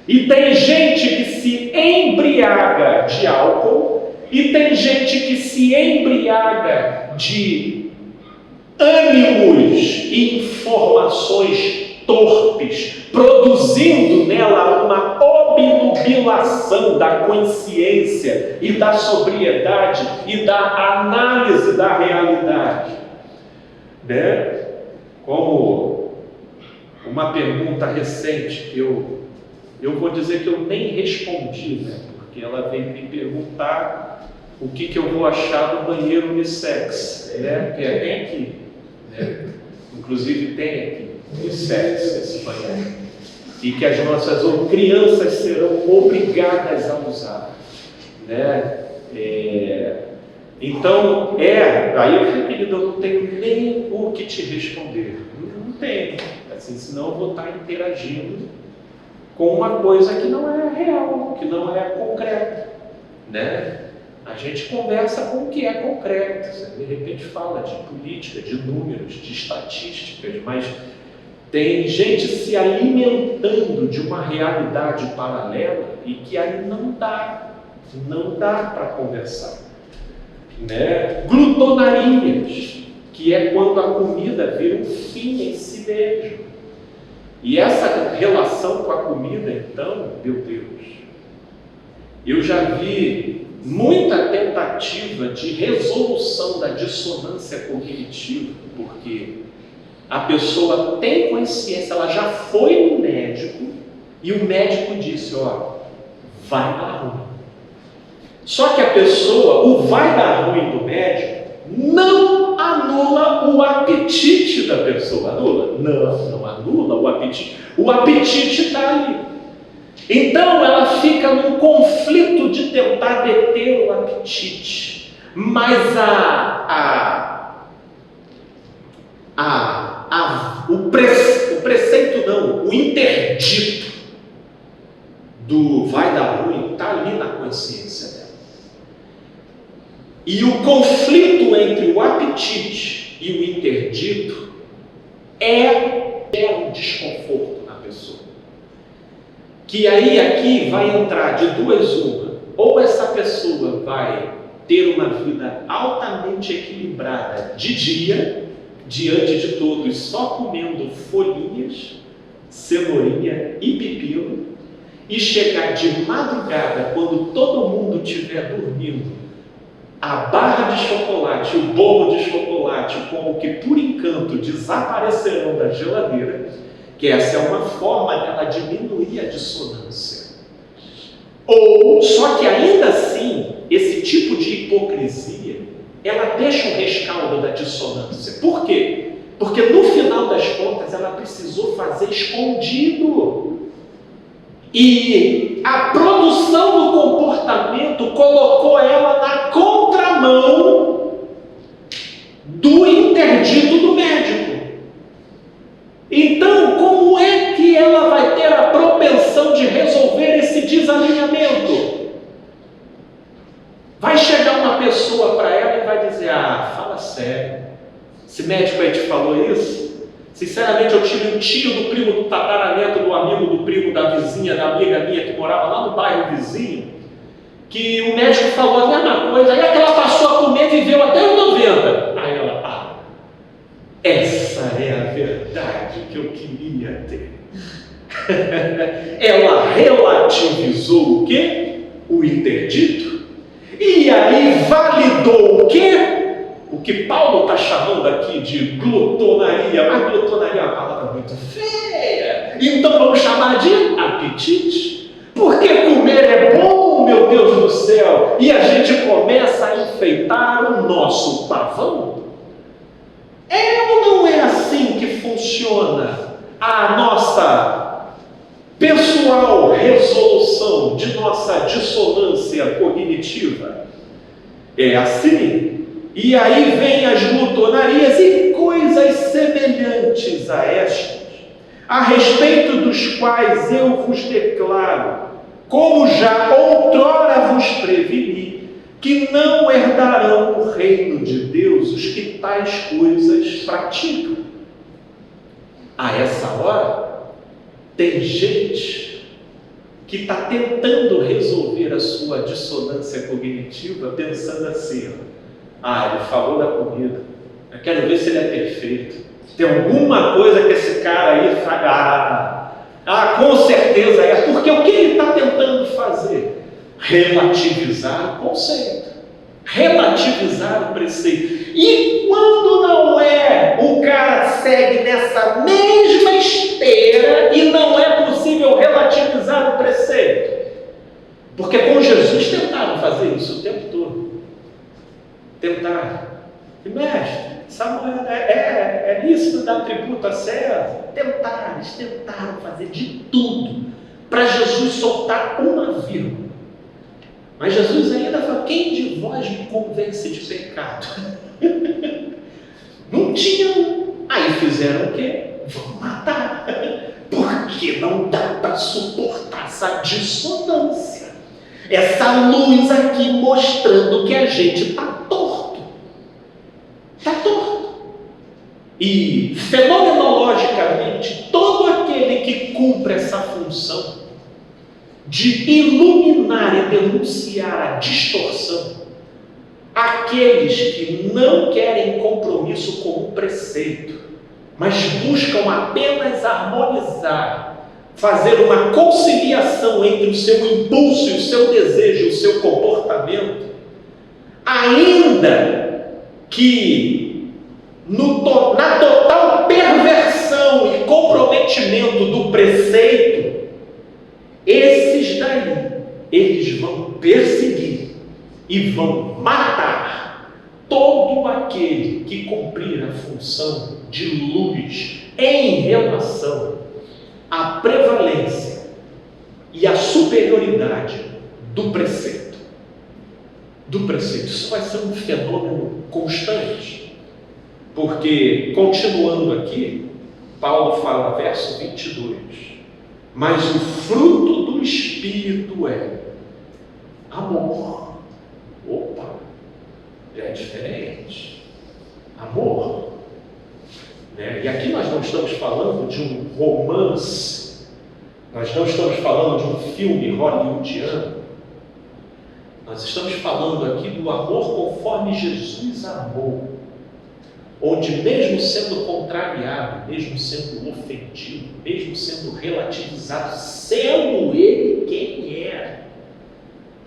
E tem gente que se embriaga de álcool, e tem gente que se embriaga de ânimos e informações torpes, produzindo nela uma obnubilação da consciência e da sobriedade e da análise da realidade. Né? Como uma pergunta recente que eu vou dizer que eu nem respondi, né? Porque ela veio me perguntar o que eu vou achar do banheiro unissex, né? Que tem aqui, né? Inclusive tem aqui unissex esse banheiro, e que as nossas crianças serão obrigadas a usar, né? Então, aí eu falei, querido, eu não tenho nem o que te responder. Não tenho, assim, senão eu vou estar interagindo com uma coisa que não é real, que não é concreta, né? A gente conversa com o que é concreto, você de repente fala de política, de números, de estatísticas, mas tem gente se alimentando de uma realidade paralela e que aí não dá para conversar. Né? Glutonarias, que é quando a comida vira um fim em si mesmo. E essa relação com a comida, então, meu Deus, eu já vi muita tentativa de resolução da dissonância cognitiva, porque a pessoa tem consciência, ela já foi no médico e o médico disse, vai dar ruim. Só que a pessoa, o vai dar ruim do médico, não anula o apetite da pessoa. Anula? Não anula o apetite. O apetite está ali. Então ela fica num conflito de tentar deter o apetite. Mas o preceito não, o interdito do vai dar ruim está ali na consciência dela. E o conflito entre o apetite e o interdito é um desconforto na pessoa. Que aí aqui vai entrar de duas uma. Ou essa pessoa vai ter uma vida altamente equilibrada de dia, diante de todos, só comendo folhinhas, cenourinha e pepino, e chegar de madrugada, quando todo mundo estiver dormindo, a barra de chocolate, o bolo de chocolate, como que por encanto desaparecerão da geladeira, que essa é uma forma dela diminuir a dissonância. Ou, só que ainda assim, esse tipo de hipocrisia, ela deixa um rescaldo da dissonância. Por quê? Porque no final das contas, ela precisou fazer escondido. E a produção do comportamento colocou ela na contramão do interdito do médico. Então, como é que ela vai ter a propensão de resolver esse desalinhamento? Vai chegar uma pessoa para ela e vai dizer, fala sério, esse médico aí te falou isso? Sinceramente, eu tive um tio do primo do tataraneto, do amigo do primo da vizinha, da amiga minha que morava lá no bairro vizinho, que o médico falou a mesma coisa, aí ela passou a comer e viveu até os 90. Aí ela, essa é a verdade que eu queria ter. Ela relativizou o quê? O interdito. E aí validou o quê? O que Paulo está chamando aqui de glutonaria, mas glutonaria é uma palavra muito feia, então vamos chamar de apetite, porque comer é bom, meu Deus do céu, e a gente começa a enfeitar o nosso pavão. É ou não é assim que funciona a nossa pessoal resolução de nossa dissonância cognitiva? É assim. E aí vem as glutonarias e coisas semelhantes a estas, a respeito dos quais eu vos declaro, como já outrora vos preveni, que não herdarão o reino de Deus os que tais coisas praticam. A essa hora, tem gente que está tentando resolver a sua dissonância cognitiva pensando assim: ele falou da comida, eu quero ver se ele é perfeito. Tem alguma coisa que esse cara aí faz. Com certeza é, porque o que ele está tentando fazer? Relativizar o conceito, relativizar o preceito. E quando não é, o cara segue nessa mesma esteira e não é possível relativizar o preceito. Porque com Jesus tentaram fazer isso o tempo todo. Tentaram. E mestre, Samuel, é lícito dar tributo a César? Eles tentaram fazer de tudo para Jesus soltar uma vírgula. Mas Jesus ainda falou: quem de vós me convence de pecado? Não tinham. Aí fizeram o quê? Vamos matar. Porque não dá para suportar essa dissonância. Essa luz aqui mostrando que a gente está torto. Está torto. E fenomenologicamente, todo aquele que cumpre essa função de iluminar e denunciar a distorção, aqueles que não querem compromisso com o preceito, mas buscam apenas harmonizar, fazer uma conciliação entre o seu impulso e o seu desejo e o seu comportamento, ainda que na total perversão e comprometimento do preceito, esses daí, eles vão perseguir e vão matar todo aquele que cumprir a função de luz em relação à prevalência e à superioridade do preceito. Isso vai ser um fenômeno constante, porque, continuando aqui, Paulo fala, verso 22, mas o fruto do Espírito é amor. Opa, já é diferente. Amor. E aqui nós não estamos falando de um romance, nós não estamos falando de um filme hollywoodiano, nós estamos falando aqui do amor conforme Jesus amou, onde mesmo sendo contrariado, mesmo sendo ofendido, mesmo sendo relativizado, sendo ele quem era,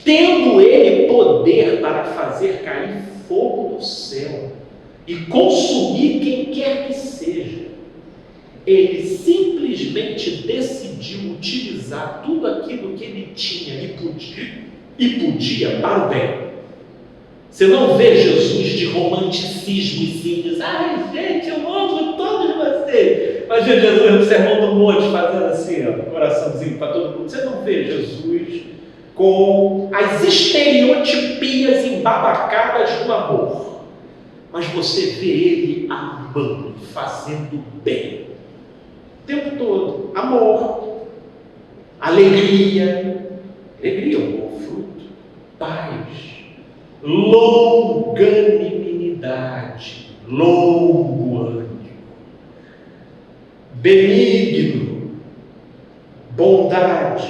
tendo ele poder para fazer cair fogo do céu e consumir quem quer que seja, ele simplesmente decidiu utilizar tudo aquilo que ele tinha e podia para o bem. Você não vê Jesus de romanticismo e simples. Gente, eu amo todos vocês. Mas vê Jesus no Sermão do Monte fazendo assim, coraçãozinho para todo mundo. Você não vê Jesus com as estereotipias embabacadas do amor. Mas você vê ele amando, fazendo bem. O tempo todo. Amor, alegria, um bom fruto, paz, longanimidade, longo ânimo, benigno, bondade,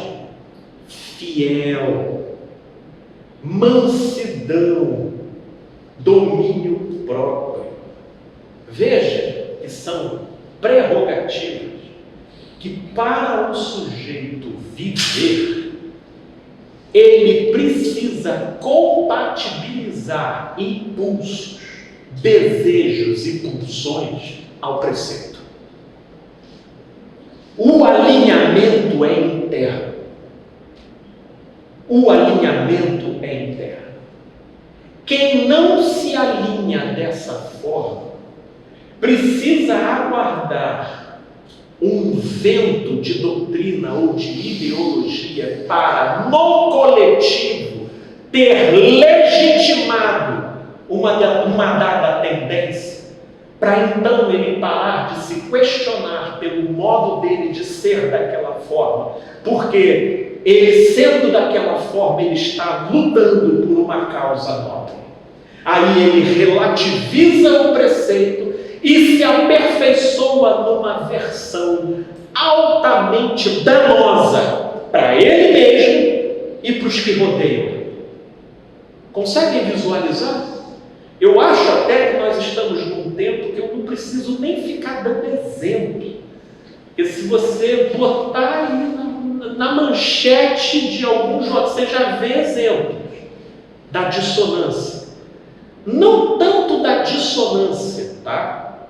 fiel, mansidão, domínio próprio. Veja que são prerrogativas que, para o sujeito viver, ele precisa compatibilizar impulsos, desejos e pulsões ao preceito. O alinhamento é interno. Quem não se alinha dessa forma precisa aguardar um vento de doutrina ou de ideologia para, no coletivo, ter legitimado uma dada tendência, para então ele parar de se questionar pelo modo dele de ser daquela forma, porque ele sendo daquela forma, ele está lutando por uma causa nobre. Aí ele relativiza o preceito e se aperfeiçoa numa versão altamente danosa para ele mesmo e para os que rodeiam. Conseguem visualizar? Eu acho até que nós estamos num tempo que eu não preciso nem ficar dando exemplo. Porque se você botar aí na manchete de algum jornal, você já vê exemplos da dissonância. Não tanto da dissonância, tá?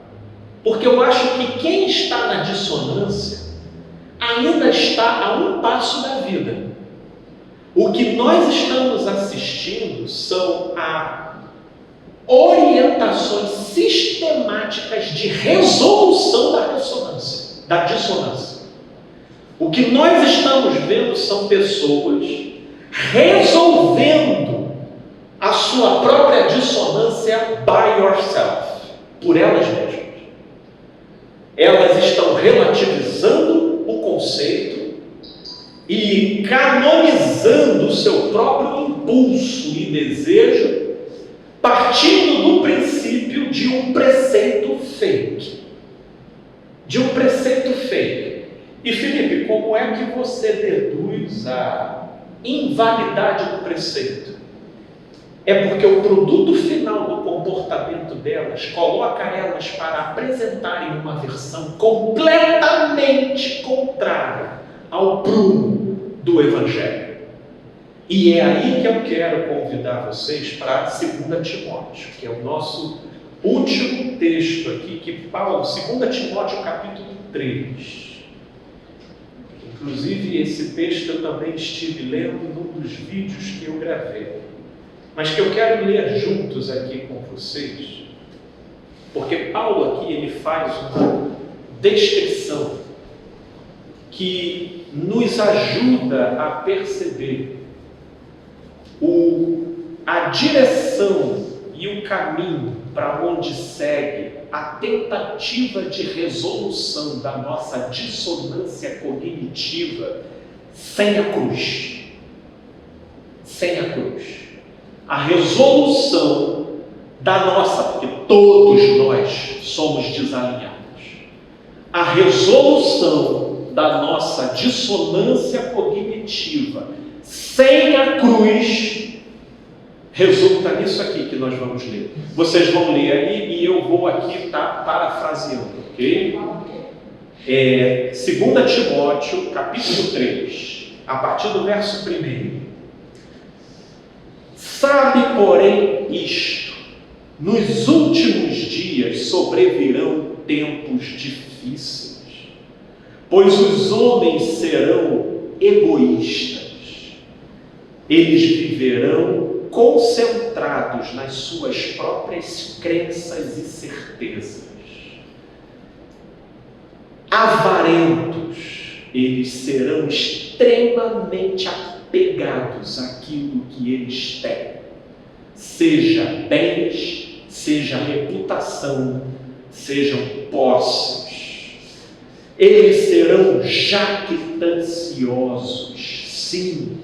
Porque eu acho que quem está na dissonância ainda está a um passo da vida. O que nós estamos assistindo são orientações sistemáticas de resolução da dissonância. O que nós estamos vendo são pessoas resolvendo a sua própria dissonância by yourself, por elas mesmas. Elas estão relativizando o conceito e canonizando o seu próprio impulso e desejo, partindo do princípio de um preceito fake. E Felipe, como é que você deduz a invalidade do preceito? É porque o produto final do comportamento delas coloca elas para apresentarem uma versão completamente contrária ao prumo do Evangelho. E é aí que eu quero convidar vocês para 2 Timóteo, que é o nosso último texto aqui, que Paulo, 2 Timóteo capítulo 3. Inclusive esse texto eu também estive lendo num dos vídeos que eu gravei, mas que eu quero ler juntos aqui com vocês, porque Paulo aqui ele faz uma descrição que nos ajuda a perceber a direção e o caminho para onde segue a tentativa de resolução da nossa dissonância cognitiva sem a cruz. Sem a cruz. A resolução da nossa, porque todos nós somos desalinhados. A resolução da nossa dissonância cognitiva sem a cruz resulta nisso aqui que nós vamos ler. Vocês vão ler aí e eu vou aqui estar parafraseando, ok? 2 Timóteo, capítulo 3, a partir do verso 1. Sabe, porém, isto: nos últimos dias sobrevirão tempos difíceis, pois os homens serão egoístas. Eles viverão concentrados nas suas próprias crenças e certezas. Avarentos, eles serão extremamente apegados àquilo que eles têm, seja bens, seja reputação, sejam posses. Eles serão jactanciosos, sim.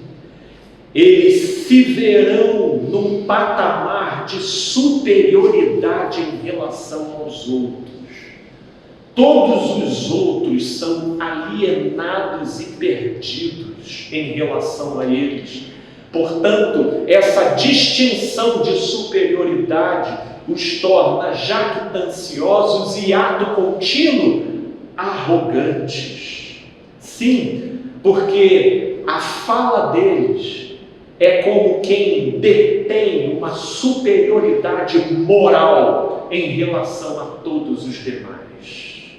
Eles se verão num patamar de superioridade em relação aos outros. Todos os outros são alienados e perdidos em relação a eles. Portanto, essa distinção de superioridade os torna jactanciosos e, ato contínuo, arrogantes. Sim, porque a fala deles é como quem detém uma superioridade moral em relação a todos os demais.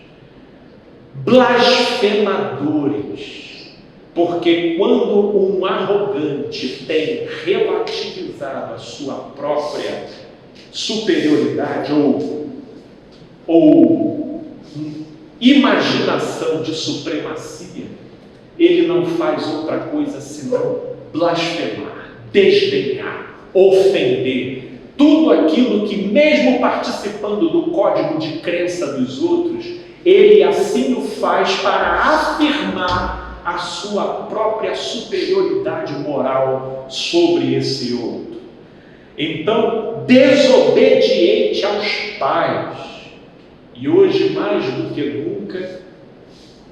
Blasfemadores, porque quando um arrogante tem relativizado a sua própria superioridade ou imaginação de supremacia, ele não faz outra coisa senão blasfemar, desdenhar, ofender tudo aquilo que, mesmo participando do código de crença dos outros, ele assim o faz para afirmar a sua própria superioridade moral sobre esse outro. Então, desobediente aos pais, e hoje mais do que nunca,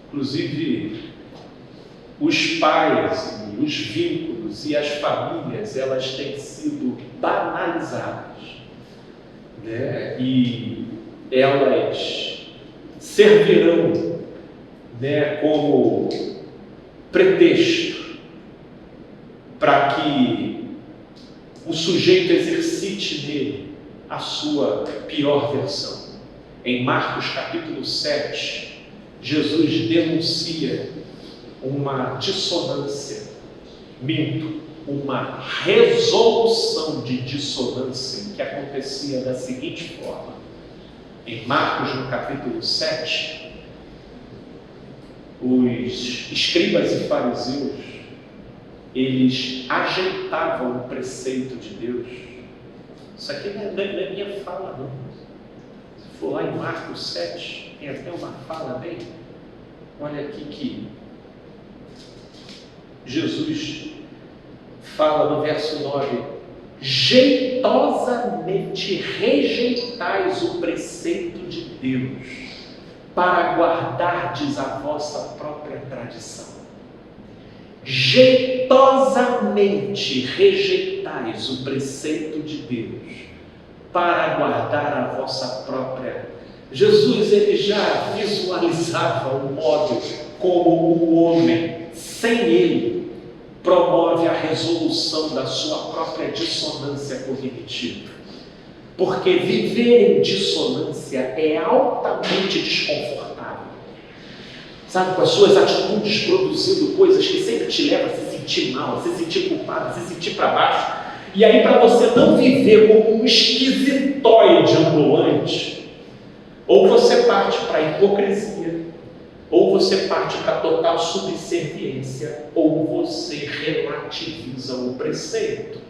inclusive os pais e os vínculos e as famílias, elas têm sido banalizadas, né? E elas servirão, né, como pretexto para que o sujeito exercite nele a sua pior versão. Em Marcos capítulo 7, Jesus denuncia uma dissonância, uma resolução de dissonância que acontecia da seguinte forma. Em Marcos, no capítulo 7, os escribas e fariseus, eles ajeitavam o preceito de Deus. Isso aqui não é minha fala, não. Se for lá em Marcos 7, tem até uma fala bem. Olha aqui que Jesus fala no verso 9: jeitosamente rejeitais o preceito de Deus, para guardardes a vossa própria tradição. Jeitosamente rejeitais o preceito de Deus, para guardar a vossa própria. Jesus, ele já visualizava o modo como o homem, sem ele, promove a resolução da sua própria dissonância cognitiva. Porque viver em dissonância é altamente desconfortável. Sabe, com as suas atitudes produzindo coisas que sempre te levam a se sentir mal, a se sentir culpado, a se sentir para baixo. E aí, para você não viver como um esquisitoide ambulante, ou você parte para a hipocrisia, ou você parte para a total subserviência, ou você relativiza o preceito,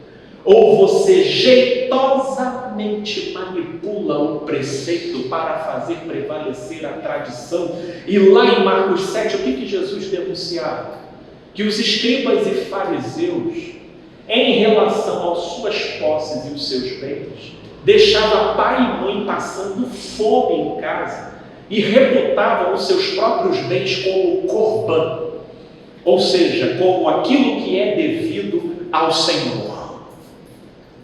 ou você jeitosamente manipula o preceito para fazer prevalecer a tradição. E lá em Marcos 7, o que Jesus denunciava? Que os escribas e fariseus, em relação às suas posses e os seus bens, deixava pai e mãe passando fome em casa e reputavam os seus próprios bens como corban, ou seja, como aquilo que é devido ao Senhor.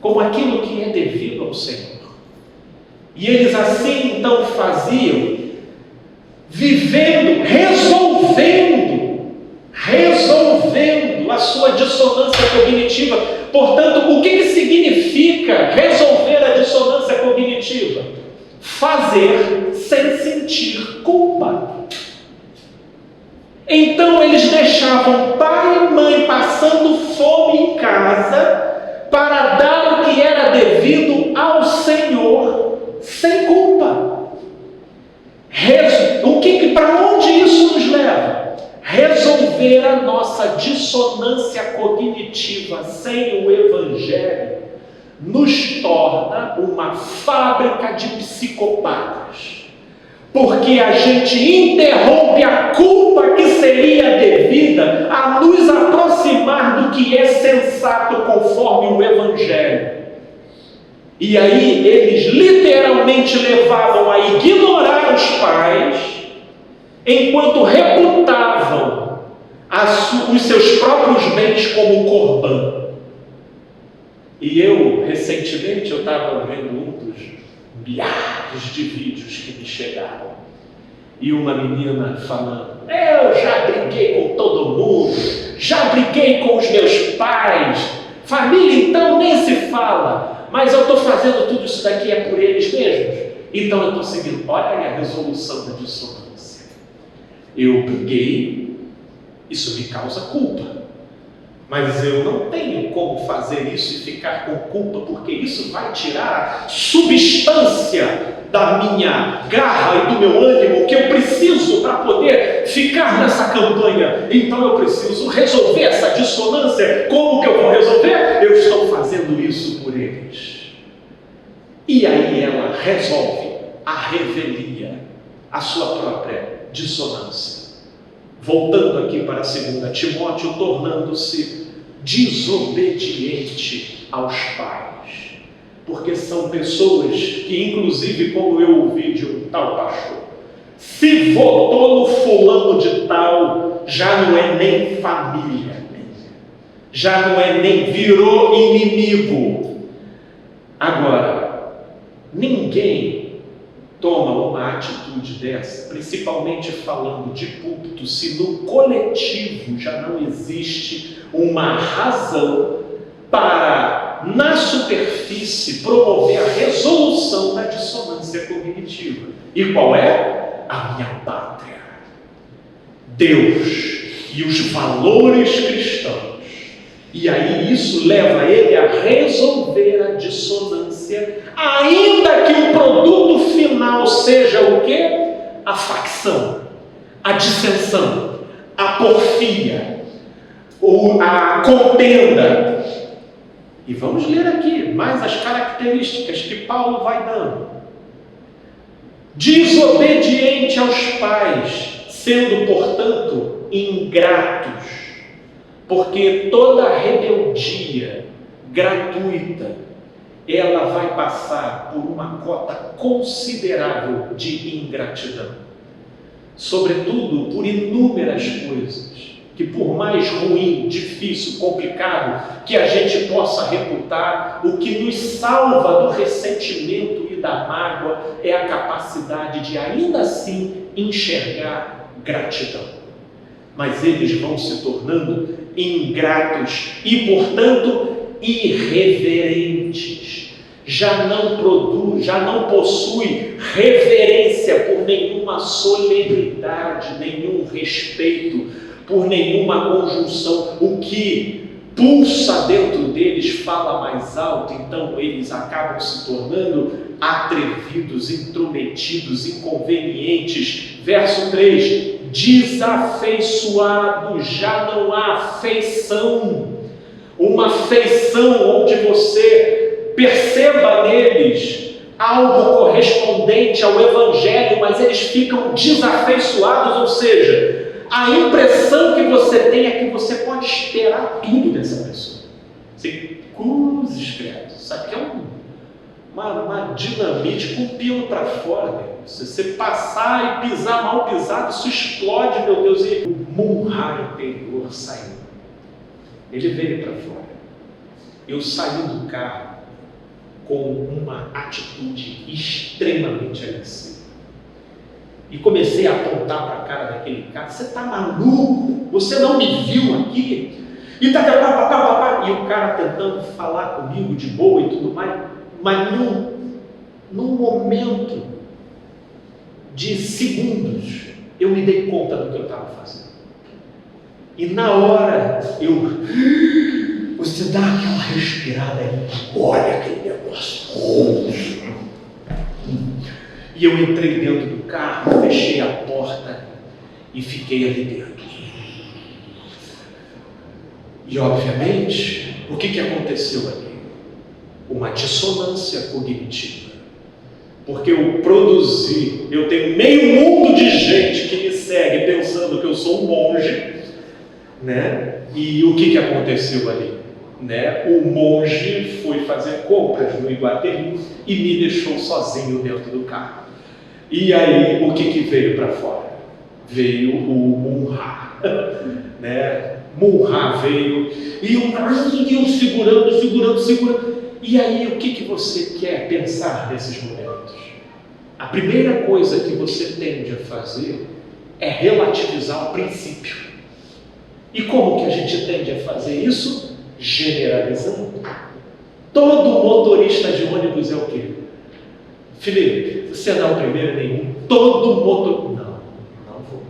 Como aquilo que é devido ao Senhor. E eles assim então faziam, vivendo, resolvendo a sua dissonância cognitiva. Portanto, o que significa resolver a dissonância cognitiva? Fazer sem sentir culpa. Então eles deixavam pai e mãe passando fome em casa para dar o que era devido ao Senhor sem culpa. Para onde isso nos leva? Resolver a nossa dissonância cognitiva sem o Evangelho nos torna uma fábrica de psicopatas. Porque a gente interrompe a culpa que seria devida a nos aproximar do que é sensato conforme o Evangelho. E aí eles literalmente levavam a ignorar os pais, enquanto reputavam os seus próprios bens como corban. E recentemente, eu estava vendo um dos milhares de vídeos que me chegaram. E uma menina falando: eu já briguei com todo mundo, já briguei com os meus pais, família então nem se fala, mas eu estou fazendo tudo isso daqui é por eles mesmos, então eu estou seguindo. Olha aí a resolução da dissonância. Eu briguei, isso me causa culpa. Mas eu não tenho como fazer isso e ficar com culpa, porque isso vai tirar a substância da minha garra e do meu ânimo que eu preciso para poder ficar nessa campanha. Então eu preciso resolver essa dissonância. Como que eu vou resolver? Eu estou fazendo isso por eles. E aí ela resolve a revelia, a sua própria dissonância. Voltando aqui para 2 Timóteo, tornando-se desobediente aos pais. Porque são pessoas que, inclusive, como eu ouvi de um tal pastor, se votou no fulano de tal, já não é nem família, já não é nem, virou inimigo. Agora, ninguém toma uma atitude dessa, principalmente falando de púlpito, se no coletivo já não existe uma razão para, na superfície, promover a resolução da dissonância cognitiva. E qual é? A minha pátria, Deus e os valores cristãos. E aí isso leva ele a resolver a dissonância, ainda que o produto final seja o quê? A facção, a dissensão, a porfia, ou a contenda. E vamos ler aqui mais as características que Paulo vai dando. Desobediente aos pais, sendo, portanto, ingratos, porque toda rebeldia gratuita, ela vai passar por uma cota considerável de ingratidão, sobretudo por inúmeras coisas, que por mais ruim, difícil, complicado que a gente possa reputar, o que nos salva do ressentimento e da mágoa é a capacidade de ainda assim enxergar gratidão. Mas eles vão se tornando ingratos e, portanto, irreverentes. Já não possui reverência por nenhuma solenidade, nenhum respeito, por nenhuma conjunção. O que pulsa dentro deles fala mais alto, então eles acabam se tornando atrevidos, intrometidos, inconvenientes. Verso 3, desafeiçoados, já não há afeição, uma afeição onde você perceba neles algo correspondente ao Evangelho, mas eles ficam desafeiçoados, ou seja, a impressão que você tem é que você pode esperar tudo dessa pessoa. Você cruzes, credo. Isso aqui é uma dinamite com o pino para fora, meu. Se você passar e pisar mal pisado, isso explode, meu Deus. E o Munhá interior saiu. Ele veio para fora. Eu saí do carro com uma atitude extremamente agressiva. E comecei a apontar para a cara daquele cara: você está maluco? Você não me viu aqui? E o cara tentando falar comigo de boa e tudo mais, mas num momento de segundos eu me dei conta do que eu estava fazendo. E na hora você dá aquela respirada aí, olha aquele negócio. E eu entrei dentro do carro, fechei a porta e fiquei ali dentro. E obviamente, o que aconteceu ali? Uma dissonância cognitiva. Porque eu produzi, eu tenho meio mundo de gente que me segue pensando que eu sou um monge, né? E o que aconteceu ali? Né? O monge foi fazer compras no Iguatemi e me deixou sozinho dentro do carro. E aí, o que veio para fora? Veio o Munhá, né? Munhá veio e eu segurando. E aí, o que você quer pensar nesses momentos? A primeira coisa que você tende a fazer é relativizar o princípio. E como que a gente tende a fazer isso? Generalizando. Todo motorista de ônibus é o quê? Felipe, você não é o primeiro nenhum. Todo motorista... Não vou.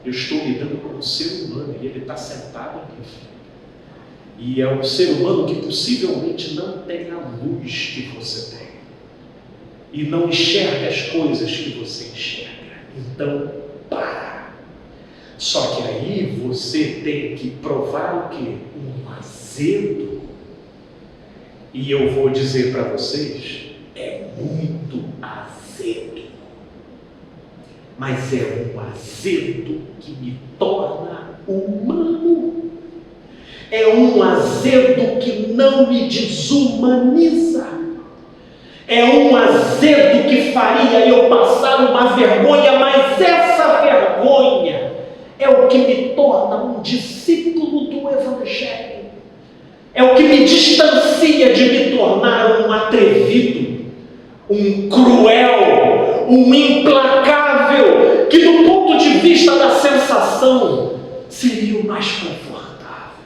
Eu estou lidando com um ser humano e ele está sentado aqui. E é um ser humano que possivelmente não tem a luz que você tem. E não enxerga as coisas que você enxerga. Então, para. Só que aí você tem que provar o quê? Um azedo. E eu vou dizer para vocês, é mas é um azedo que me torna humano. É um azedo que não me desumaniza. É um azedo que faria eu passar uma vergonha, mas essa vergonha é o que me torna um discípulo do Evangelho. É o que me distancia de me tornar um atrevido, um cruel, um implacável, que do ponto de vista da sensação seria o mais confortável.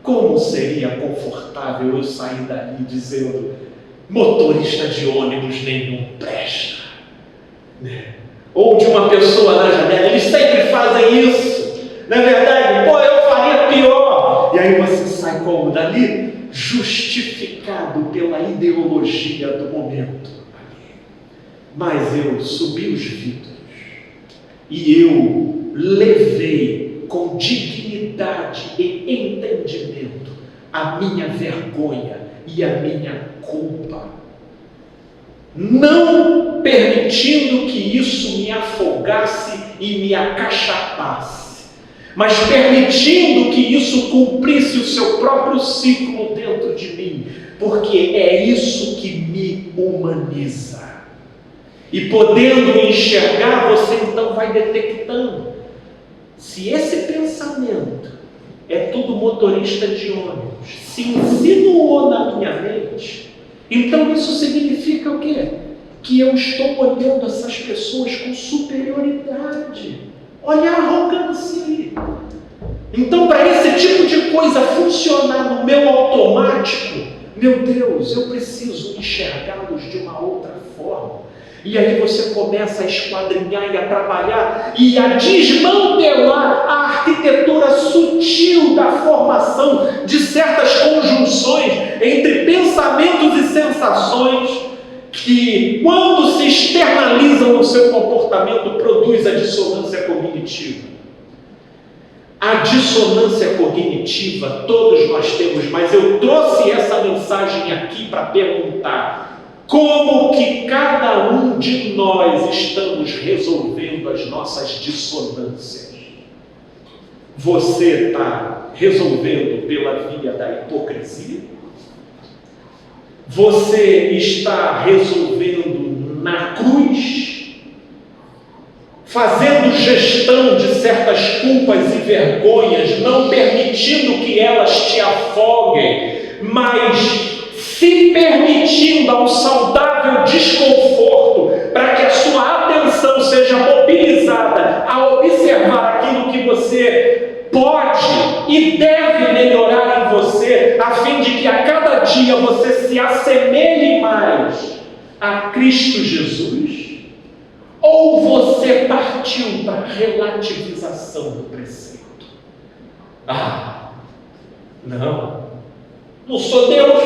Como seria confortável eu sair dali dizendo: motorista de ônibus nenhum presta, né? Ou de uma pessoa na janela, eles sempre fazem isso, não é verdade? Pô, eu faria pior. E aí você sai como dali? Justificado pela ideologia do momento. Mas eu subi os vidros e eu levei com dignidade e entendimento a minha vergonha e a minha culpa, não permitindo que isso me afogasse e me acachapasse, mas permitindo que isso cumprisse o seu próprio ciclo dentro de mim, porque é isso que me humaniza. E podendo enxergar, você então vai detectando se esse pensamento é tudo motorista de ônibus, se insinuou na minha mente, então isso significa o quê? Que eu estou olhando essas pessoas com superioridade. Olha a arrogância aí. Então, para esse tipo de coisa funcionar no meu automático, meu Deus, eu preciso enxergá-los de uma outra forma. E aí você começa a esquadrinhar e a trabalhar e a desmantelar a arquitetura sutil da formação de certas conjunções entre pensamentos e sensações que, quando se externalizam no seu comportamento, produz a dissonância cognitiva. A dissonância cognitiva todos nós temos, mas eu trouxe essa mensagem aqui para perguntar: como que cada um de nós estamos resolvendo as nossas dissonâncias? Você está resolvendo pela via da hipocrisia? Você está resolvendo na cruz? Fazendo gestão de certas culpas e vergonhas, não permitindo que elas te afoguem, mas se permitindo ao saudável desconforto, para que a sua atenção seja mobilizada a observar aquilo que você pode e deve melhorar em você, a fim de que a cada dia você se assemelhe mais a Cristo Jesus? Ou você partiu para a relativização do preceito? Não sou Deus,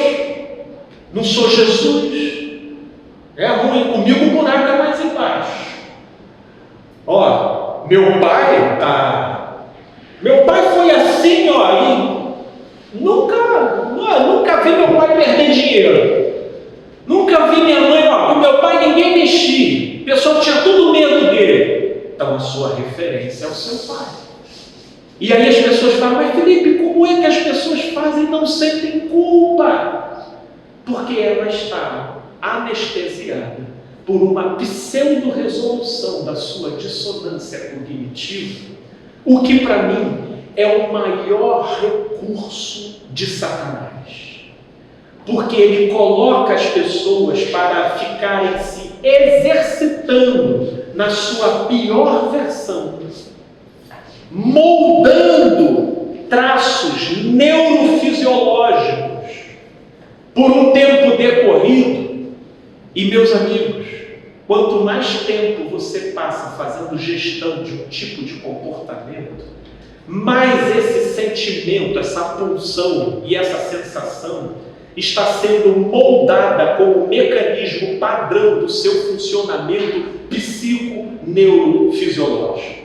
não sou Jesus, é ruim, comigo o buraco é mais embaixo. Meu pai foi assim, e nunca vi meu pai perder dinheiro, nunca vi minha mãe, com meu pai ninguém mexia, a pessoa tinha tudo medo dele. Então a sua referência é o seu pai. E aí as pessoas falam: mas Felipe, como é que as pessoas fazem e não sentem culpa? Porque ela está anestesiada por uma pseudo-resolução da sua dissonância cognitiva, o que para mim é o maior recurso de Satanás, porque ele coloca as pessoas para ficarem se exercitando na sua pior versão, moldando traços neurofisiológicos por um tempo decorrido. E meus amigos, quanto mais tempo você passa fazendo gestão de um tipo de comportamento, mais esse sentimento, essa pulsão e essa sensação está sendo moldada como mecanismo padrão do seu funcionamento psico-neurofisiológico.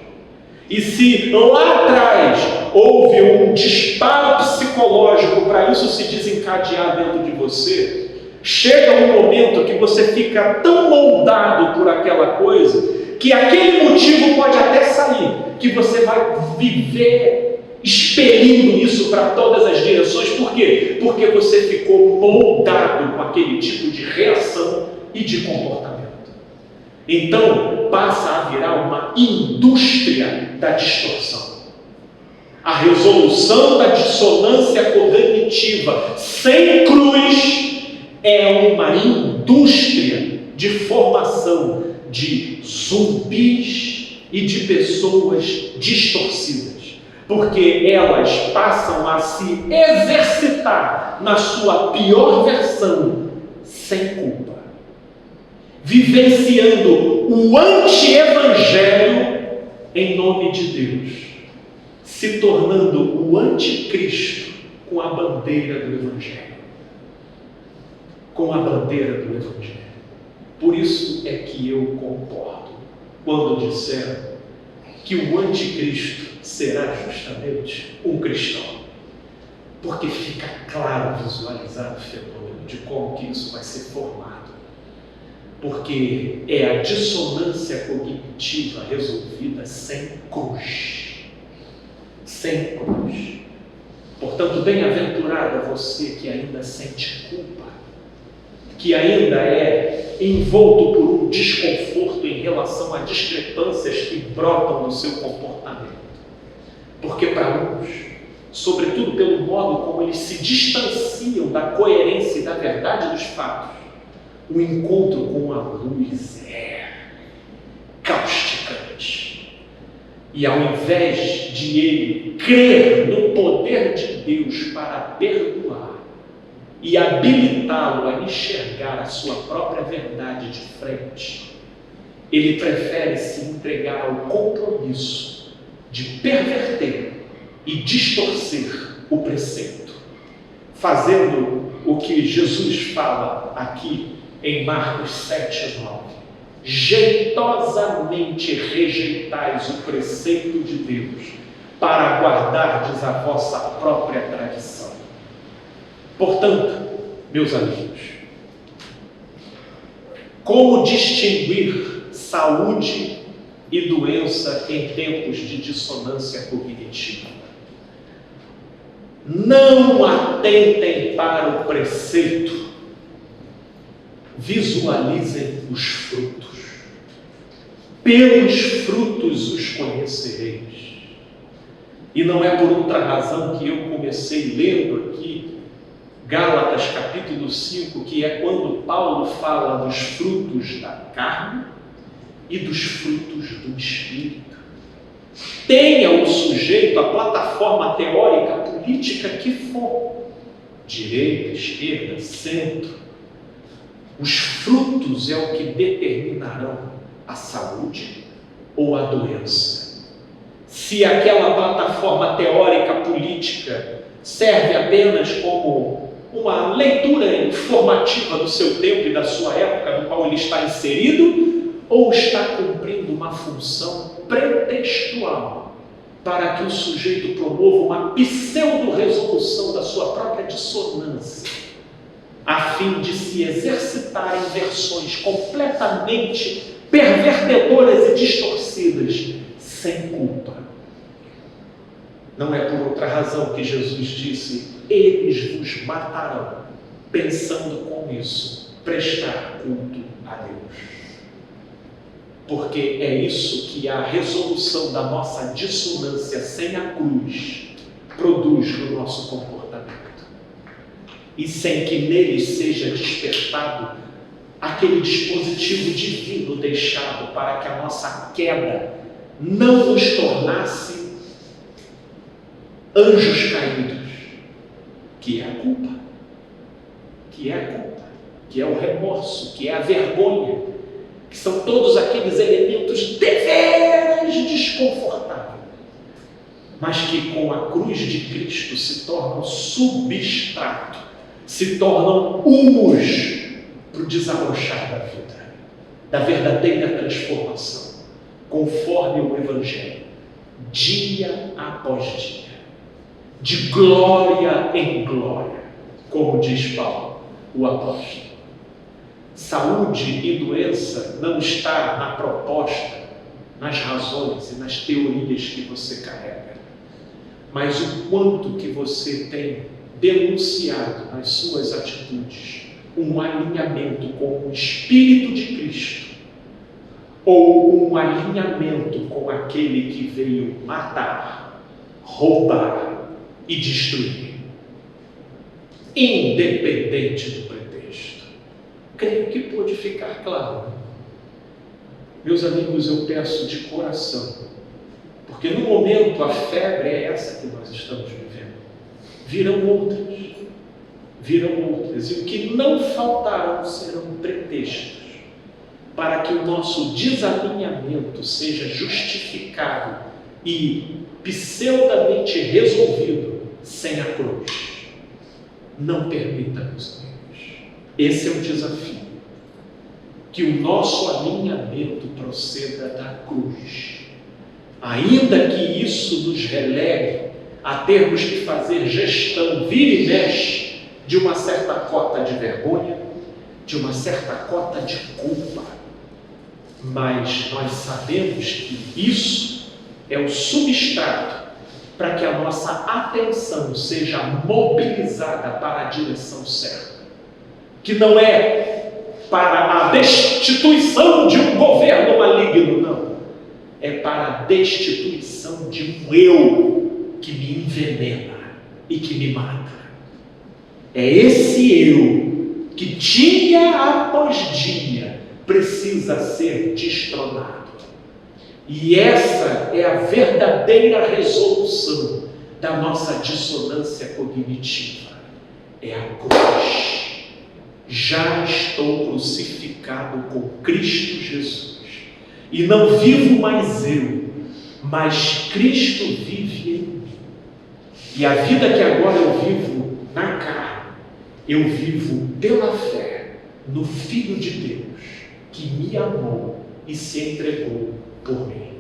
E se lá atrás houve um disparo psicológico para isso se desencadear dentro de você, chega um momento que você fica tão moldado por aquela coisa que aquele motivo pode até sair, que você vai viver expelindo isso para todas as direções. Por quê? Porque você ficou moldado com aquele tipo de reação e de comportamento. Então, passa a virar uma indústria da distorção. A resolução da dissonância cognitiva sem cruz é uma indústria de formação de zumbis e de pessoas distorcidas, porque elas passam a se exercitar na sua pior versão sem culpa, vivenciando o anti-evangelho em nome de Deus, se tornando o anticristo com a bandeira do evangelho. Com a bandeira do evangelho. Por isso é que eu concordo quando disseram que o anticristo será justamente um cristão. Porque fica claro visualizar o fenômeno de como que isso vai ser formado. Porque é a dissonância cognitiva resolvida sem cruz. Sem cruz. Portanto, bem-aventurado você que ainda sente culpa, que ainda é envolto por um desconforto em relação a discrepâncias que brotam no seu comportamento. Porque para uns, sobretudo pelo modo como eles se distanciam da coerência e da verdade dos fatos, o encontro com a luz é causticante. E ao invés de ele crer no poder de Deus para perdoar e habilitá-lo a enxergar a sua própria verdade de frente, ele prefere se entregar ao compromisso de perverter e distorcer o preceito, fazendo o que Jesus fala aqui em Marcos 7:9. Jeitosamente rejeitais o preceito de Deus para guardardes a vossa própria tradição. Portanto, meus amigos, como distinguir saúde e doença em tempos de dissonância cognitiva? Não atentem para o preceito, visualizem os frutos. Pelos frutos os conhecereis. E não é por outra razão que eu comecei lendo aqui Gálatas capítulo 5, que é quando Paulo fala dos frutos da carne e dos frutos do Espírito. Tenha o sujeito a plataforma teórica política que for, direita, esquerda, centro, os frutos é o que determinarão a saúde ou a doença. Se aquela plataforma teórica política serve apenas como uma leitura informativa do seu tempo e da sua época no qual ele está inserido, ou está cumprindo uma função pretextual para que o sujeito promova uma pseudo-resolução da sua própria dissonância, a fim de se exercitar em versões completamente pervertedoras e distorcidas, sem culpa. Não é por outra razão que Jesus disse: eles vos matarão, pensando com isso prestar culto a Deus. Porque é isso que a resolução da nossa dissonância sem a cruz produz no nosso comportamento. E sem que nele seja despertado aquele dispositivo divino deixado para que a nossa queda não nos tornasse anjos caídos, que é a culpa, que é o remorso, que é a vergonha, que são todos aqueles elementos deveras desconfortáveis, mas que com a cruz de Cristo se tornam substrato, se tornam humus para o desabrochar da vida, da verdadeira transformação, conforme o Evangelho, dia após dia, de glória em glória, como diz Paulo, o apóstolo. Saúde e doença não está na proposta nas razões e nas teorias que você carrega, mas o quanto que você tem denunciado nas suas atitudes um alinhamento com o Espírito de Cristo, ou um alinhamento com aquele que veio matar, roubar e destruir, independente do pretexto. Creio que pode ficar claro. Meus amigos, eu peço de coração, porque no momento a febre é essa que nós estamos vivendo. Virão outras, e o que não faltarão serão pretextos para que o nosso desalinhamento seja justificado e pseudamente resolvido sem a cruz. Não permita, meus amigos. Esse é o desafio. Que o nosso alinhamento proceda da cruz. Ainda que isso nos relegue a termos que fazer gestão, vira e mexe, de uma certa cota de vergonha, de uma certa cota de culpa. Mas nós sabemos que isso é o substrato para que a nossa atenção seja mobilizada para a direção certa. Que não é para a destituição de um governo maligno, não. É para a destituição de um eu que me envenena e que me mata. É esse eu que dia após dia precisa ser destronado. E essa é a verdadeira resolução da nossa dissonância cognitiva. É a cruz. Já estou crucificado com Cristo Jesus. E não vivo mais eu, mas Cristo vive em mim. E a vida que agora eu vivo na carne, eu vivo pela fé no Filho de Deus, que me amou e se entregou por mim.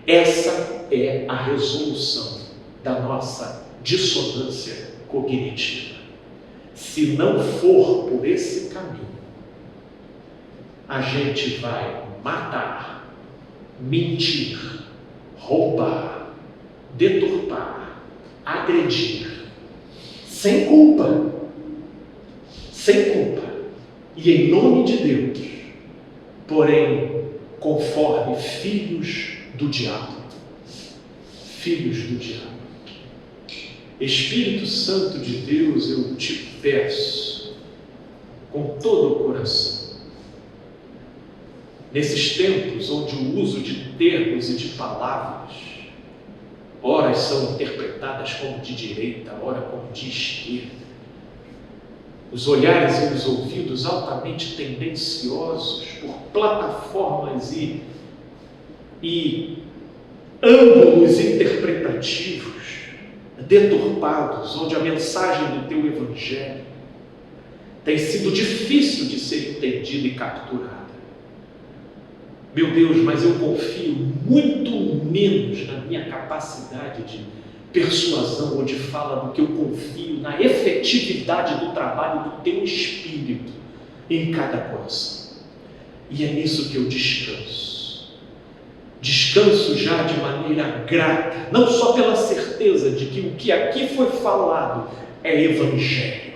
Essa é a resolução da nossa dissonância cognitiva. Se não for por esse caminho, a gente vai matar, mentir, roubar, deturpar, agredir, sem culpa, e em nome de Deus, porém, conforme filhos do diabo. Espírito Santo de Deus, eu te peço, com todo o coração, nesses tempos onde o uso de termos e de palavras, ora são interpretadas como de direita, ora como de esquerda, os olhares e os ouvidos altamente tendenciosos por plataformas e ângulos interpretativos deturpados, onde a mensagem do teu Evangelho tem sido difícil de ser entendida e capturada. Meu Deus, mas eu confio muito menos na minha capacidade de persuasão ou de fala do que eu confio na efetividade do trabalho do teu Espírito em cada coração. E é nisso que eu descanso. Descanso já de maneira grata, não só pela certeza de que o que aqui foi falado é Evangelho,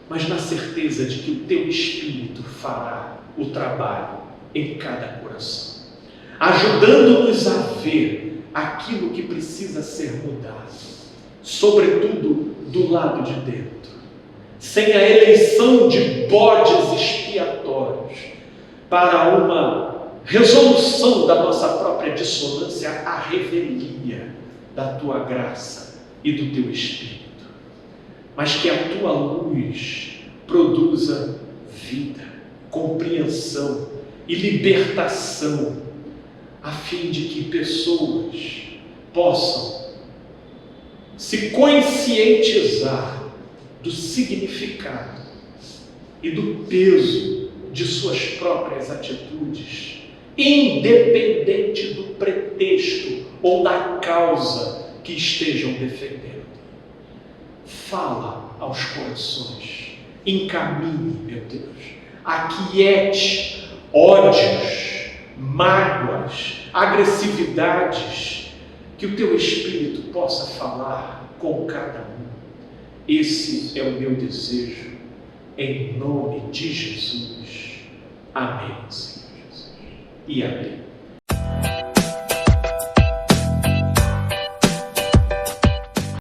mas na certeza de que o teu Espírito fará o trabalho em cada coração, ajudando-nos a ver aquilo que precisa ser mudado, sobretudo do lado de dentro, sem a eleição de bodes expiatórios para uma resolução da nossa própria dissonância à revelia da tua graça e do teu Espírito, mas que a tua luz produza vida, compreensão e libertação, a fim de que pessoas possam se conscientizar do significado e do peso de suas próprias atitudes, independente do pretexto ou da causa que estejam defendendo. Fala aos corações, encaminhe, meu Deus, aquiete ódios, mágoas, agressividades, que o teu Espírito possa falar com cada um. Esse é o meu desejo, em nome de Jesus. Amém, Senhor Jesus. E amém.